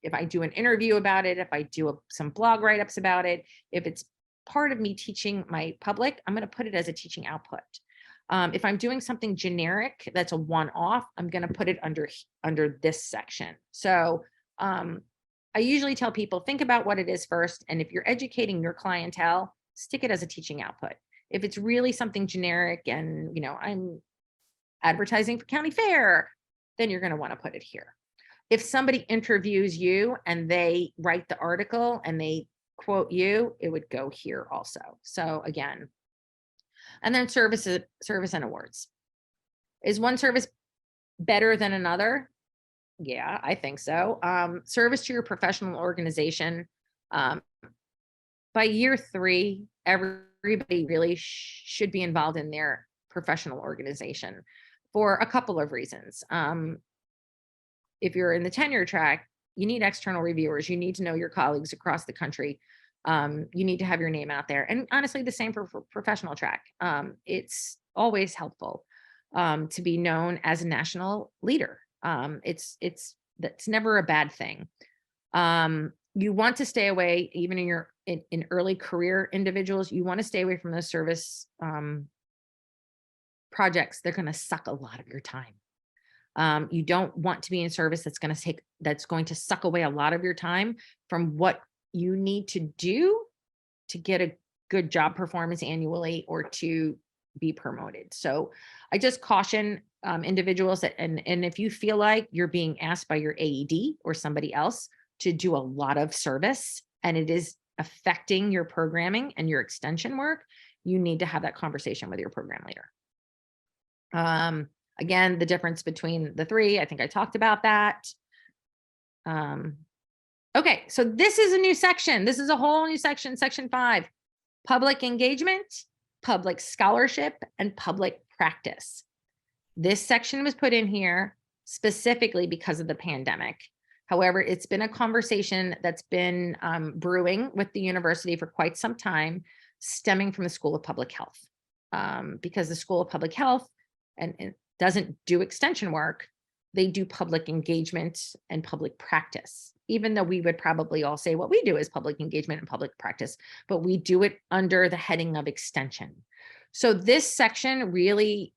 if I do an interview about it, if I do some blog write-ups about it, if it's part of me teaching my public, I'm going to put it as a teaching output. If I'm doing something generic, that's a one-off, I'm going to put it under this section. So I usually tell people, think about what it is first. And if you're educating your clientele, stick it as a teaching output. If it's really something generic and, I'm advertising for county fair, then you're going to want to put it here. If somebody interviews you and they write the article and they quote you, it would go here also. So again, and then service and awards. Is one service better than another? Yeah, I think so. Service to your professional organization. By year 3, everybody really should be involved in their professional organization for a couple of reasons. If you're in the tenure track, you need external reviewers. You need to know your colleagues across the country. You need to have your name out there. And honestly, the same for professional track. It's always helpful to be known as a national leader. That's never a bad thing. You want to stay away, even in early career individuals, you want to stay away from those service projects. They're going to suck a lot of your time. You don't want to be in service that's going to suck away a lot of your time from what you need to do to get a good job performance annually or to be promoted. So I just caution individuals that, and if you feel like you're being asked by your AED or somebody else to do a lot of service and it is affecting your programming and your extension work, you need to have that conversation with your program leader. Again, the difference between the 3, I think I talked about that. Okay, so this is a new section. This is a whole new section, section 5, public engagement, public scholarship, and public practice. This section was put in here specifically because of the pandemic. However, it's been a conversation that's been brewing with the university for quite some time, stemming from the School of Public Health, because the School of Public Health and doesn't do extension work. They do public engagement and public practice, even though we would probably all say what we do is public engagement and public practice, but we do it under the heading of extension. So this section really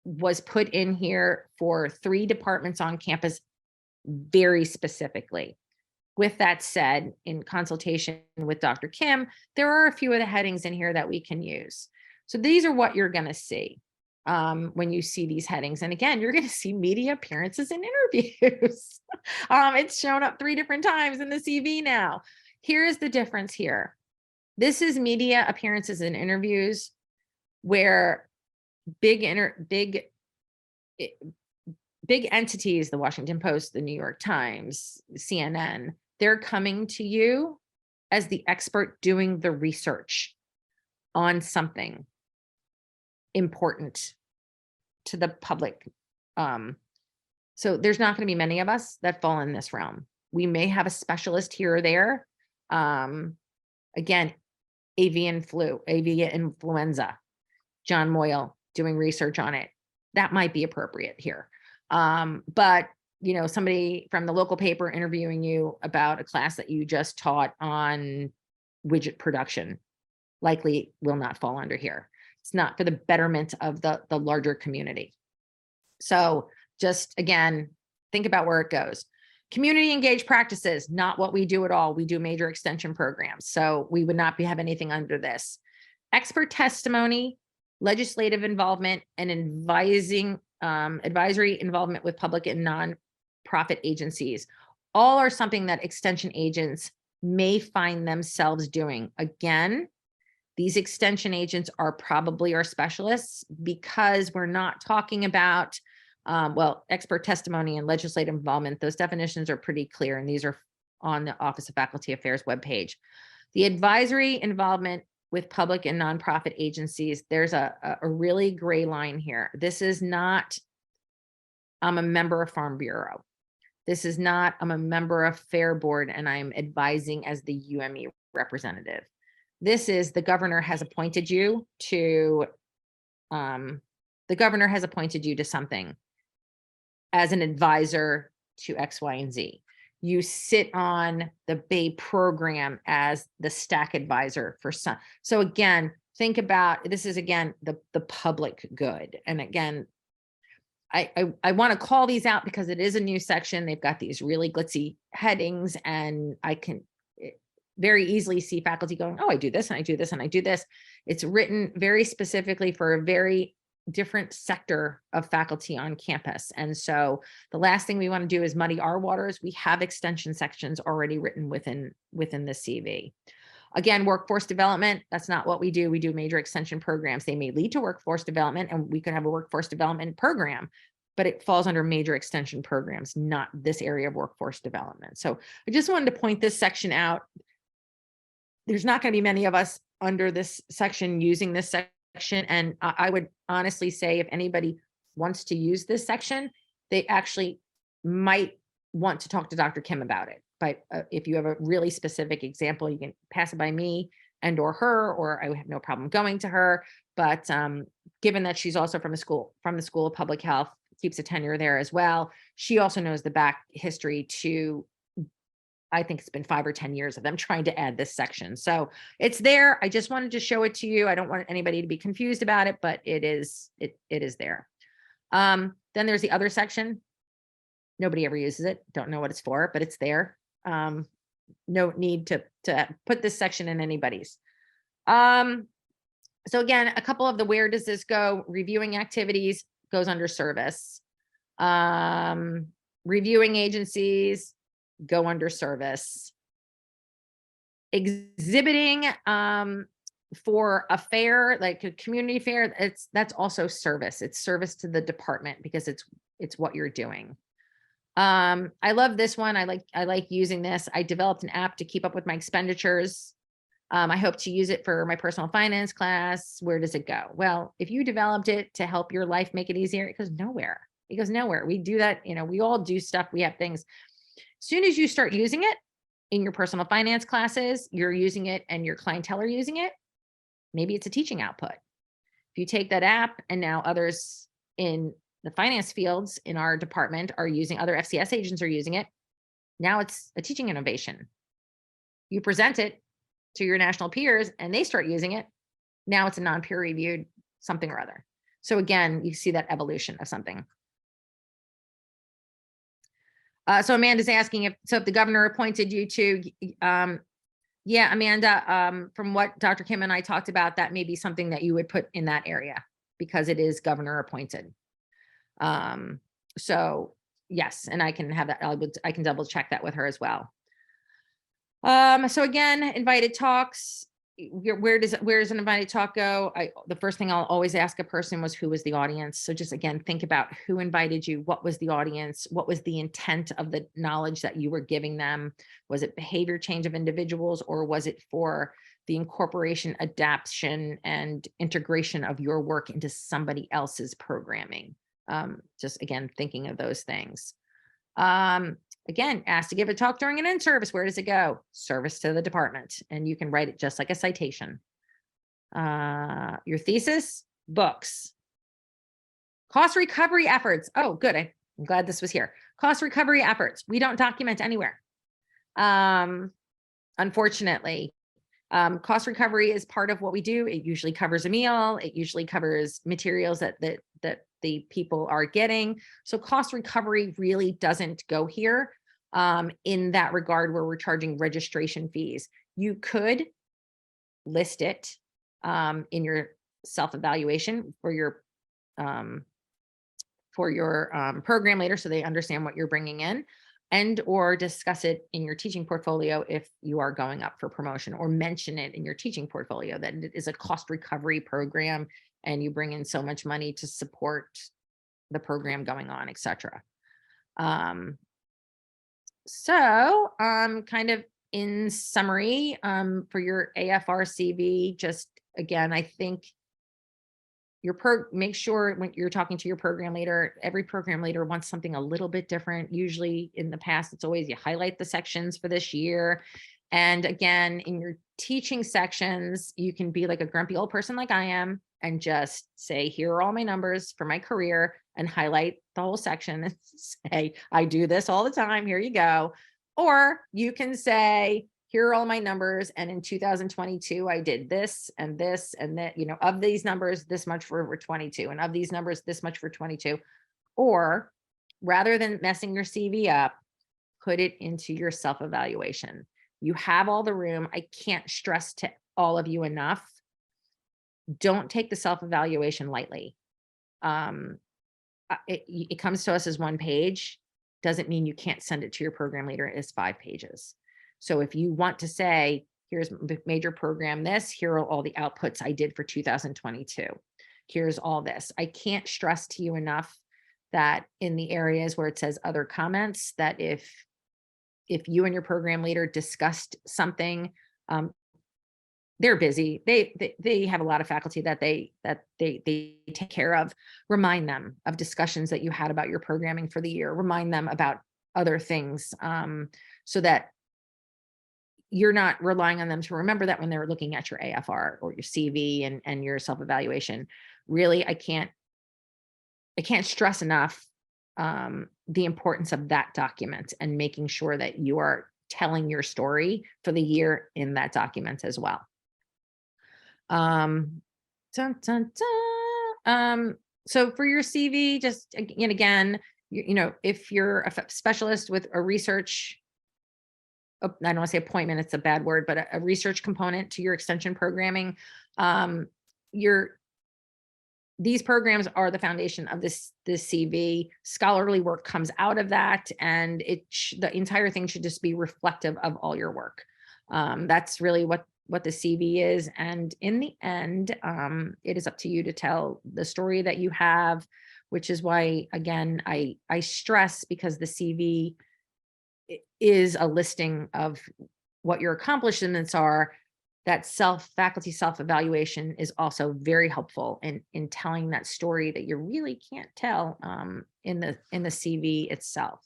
was put in here for 3 departments on campus very specifically. With that said, in consultation with Dr. Kim, there are a few of the headings in here that we can use. So these are what you're going to see when you see these headings. And again, you're going to see media appearances and interviews. It's shown up 3 different times in the CV now. Here's the difference here. This is media appearances and interviews where big entities, the Washington Post, the New York Times, CNN, they're coming to you as the expert doing the research on something important to the public. So there's not going to be many of us that fall in this realm. We may have a specialist here or there. Again, avian influenza, John Moyle doing research on it. That might be appropriate here. But somebody from the local paper interviewing you about a class that you just taught on widget production likely will not fall under here. It's not for the betterment of the larger community. So just again, think about where it goes. Community engaged practices, not what we do at all. We do major extension programs. So we would not have anything under this. expert testimony, legislative involvement, and advisory involvement with public and nonprofit agencies. All are something that extension agents may find themselves doing. Again, these extension agents are probably our specialists because we're not talking about, well, expert testimony and legislative involvement. Those definitions are pretty clear, and these are on the Office of Faculty Affairs webpage. The advisory involvement with public and nonprofit agencies, there's a really gray line here. This is not, I'm a member of Farm Bureau. This is not, I'm a member of Fair Board and I'm advising as the UME representative. This is the governor has appointed you to, the governor has appointed you to something as an advisor to X, Y, and Z. You sit on the Bay program as the stack advisor for some. So again, think about, this is again, the public good. And again, I want to call these out because it is a new section. They've got these really glitzy headings, and I can very easily see faculty going, oh, I do this and I do this and I do this. It's written very specifically for a very different sector of faculty on campus. And so the last thing we want to do is muddy our waters. We have extension sections already written within the CV. Again, workforce development, that's not what we do. We do major extension programs. They may lead to workforce development, and we could have a workforce development program, but it falls under major extension programs, not this area of workforce development. So I just wanted to point this section out. There's not going to be many of us under this section using this section. And I would honestly say if anybody wants to use this section, they actually might want to talk to Dr. Kim about it. But if you have a really specific example, you can pass it by me and or her, or I have no problem going to her. But given that she's also from the School of Public Health, keeps a tenure there as well. She also knows the back history to, I think it's been 5 or 10 years of them trying to add this section. So it's there. I just wanted to show it to you. I don't want anybody to be confused about it, but it is there. Then there's the other section. Nobody ever uses it. Don't know what it's for, but it's there. No need to put this section in anybody's. So again, a couple of the where does this go? Reviewing activities goes under service. Reviewing agencies go under service. Exhibiting for a fair, like a community fair, that's also service. It's service to the department because it's what you're doing. I love this one. I like using this. I developed an app to keep up with my expenditures. I hope to use it for my personal finance class. Where does it go? Well, if you developed it to help your life make it easier, it goes nowhere. It goes nowhere. We do that. You know, we all do stuff. We have things. As soon as you start using it in your personal finance classes, you're using it and your clientele are using it. Maybe it's a teaching output. If you take that app and now others in the finance fields in our department are using, other FCS agents are using it. Now it's a teaching innovation. You present it to your national peers and they start using it. Now it's a non-peer reviewed something or other. So again, you see that evolution of something. So Amanda's asking if the governor appointed you to, yeah, Amanda, from what Dr. Kim and I talked about, that may be something that you would put in that area because it is governor appointed. So yes, and I can have that. I can double check that with her as well. So again, invited talks. Where does an invited talk go? The first thing I'll always ask a person was who was the audience. So just again, think about who invited you. What was the audience? What was the intent of the knowledge that you were giving them? Was it behavior change of individuals, or was it for the incorporation, adaptation, and integration of your work into somebody else's programming? Just again, thinking of those things. Again, asked to give a talk during an in-service. Where does it go? Service to the department. And you can write it just like a citation. Your thesis, books. Cost recovery efforts. Oh, good. I'm glad this was here. Cost recovery efforts. We don't document anywhere. Unfortunately, cost recovery is part of what we do. It usually covers a meal. It usually covers materials that the people are getting. So cost recovery really doesn't go here in that regard where we're charging registration fees. You could list it in your self-evaluation for your program leader, so they understand what you're bringing in, and or discuss it in your teaching portfolio if you are going up for promotion, or mention it in your teaching portfolio that it is a cost recovery program and you bring in so much money to support the program going on, etc. Kind of in summary, for your AFR CV, just again, I think make sure when you're talking to your program leader, every program leader wants something a little bit different. Usually in the past, it's always you highlight the sections for this year. And again, in your teaching sections, you can be like a grumpy old person like I am and just say, here are all my numbers for my career, and highlight the whole section and say, I do this all the time. Here you go. Or you can say, here are all my numbers, and in 2022, I did this and this and that, of these numbers, this much for 22, and of these numbers, this much for 22. Or rather than messing your CV up, put it into your self-evaluation. You have all the room. I can't stress to all of you enough. Don't take the self-evaluation lightly. It comes to us as one page. Doesn't mean you can't send it to your program leader as 5 pages. So if you want to say, here's the major program this, here are all the outputs I did for 2022. Here's all this. I can't stress to you enough that in the areas where it says other comments, that if you and your program leader discussed something, they're busy. They have a lot of faculty that they take care of. Remind them of discussions that you had about your programming for the year. Remind them about other things, so that you're not relying on them to remember that when they're looking at your AFR or your CV and your self-evaluation. Really, I can't stress enough the importance of that document and making sure that you are telling your story for the year in that document as well. Dun, dun, dun. So for your CV, just again, if you're a specialist with a research, I don't want to say appointment, it's a bad word, but a research component to your extension programming, these programs are the foundation of this CV. Scholarly work comes out of that, and the entire thing should just be reflective of all your work. That's really what the CV is. And in the end, it is up to you to tell the story that you have, which is why, again, I stress, because the CV is a listing of what your accomplishments are, that faculty self-evaluation is also very helpful in telling that story that you really can't tell in the CV itself.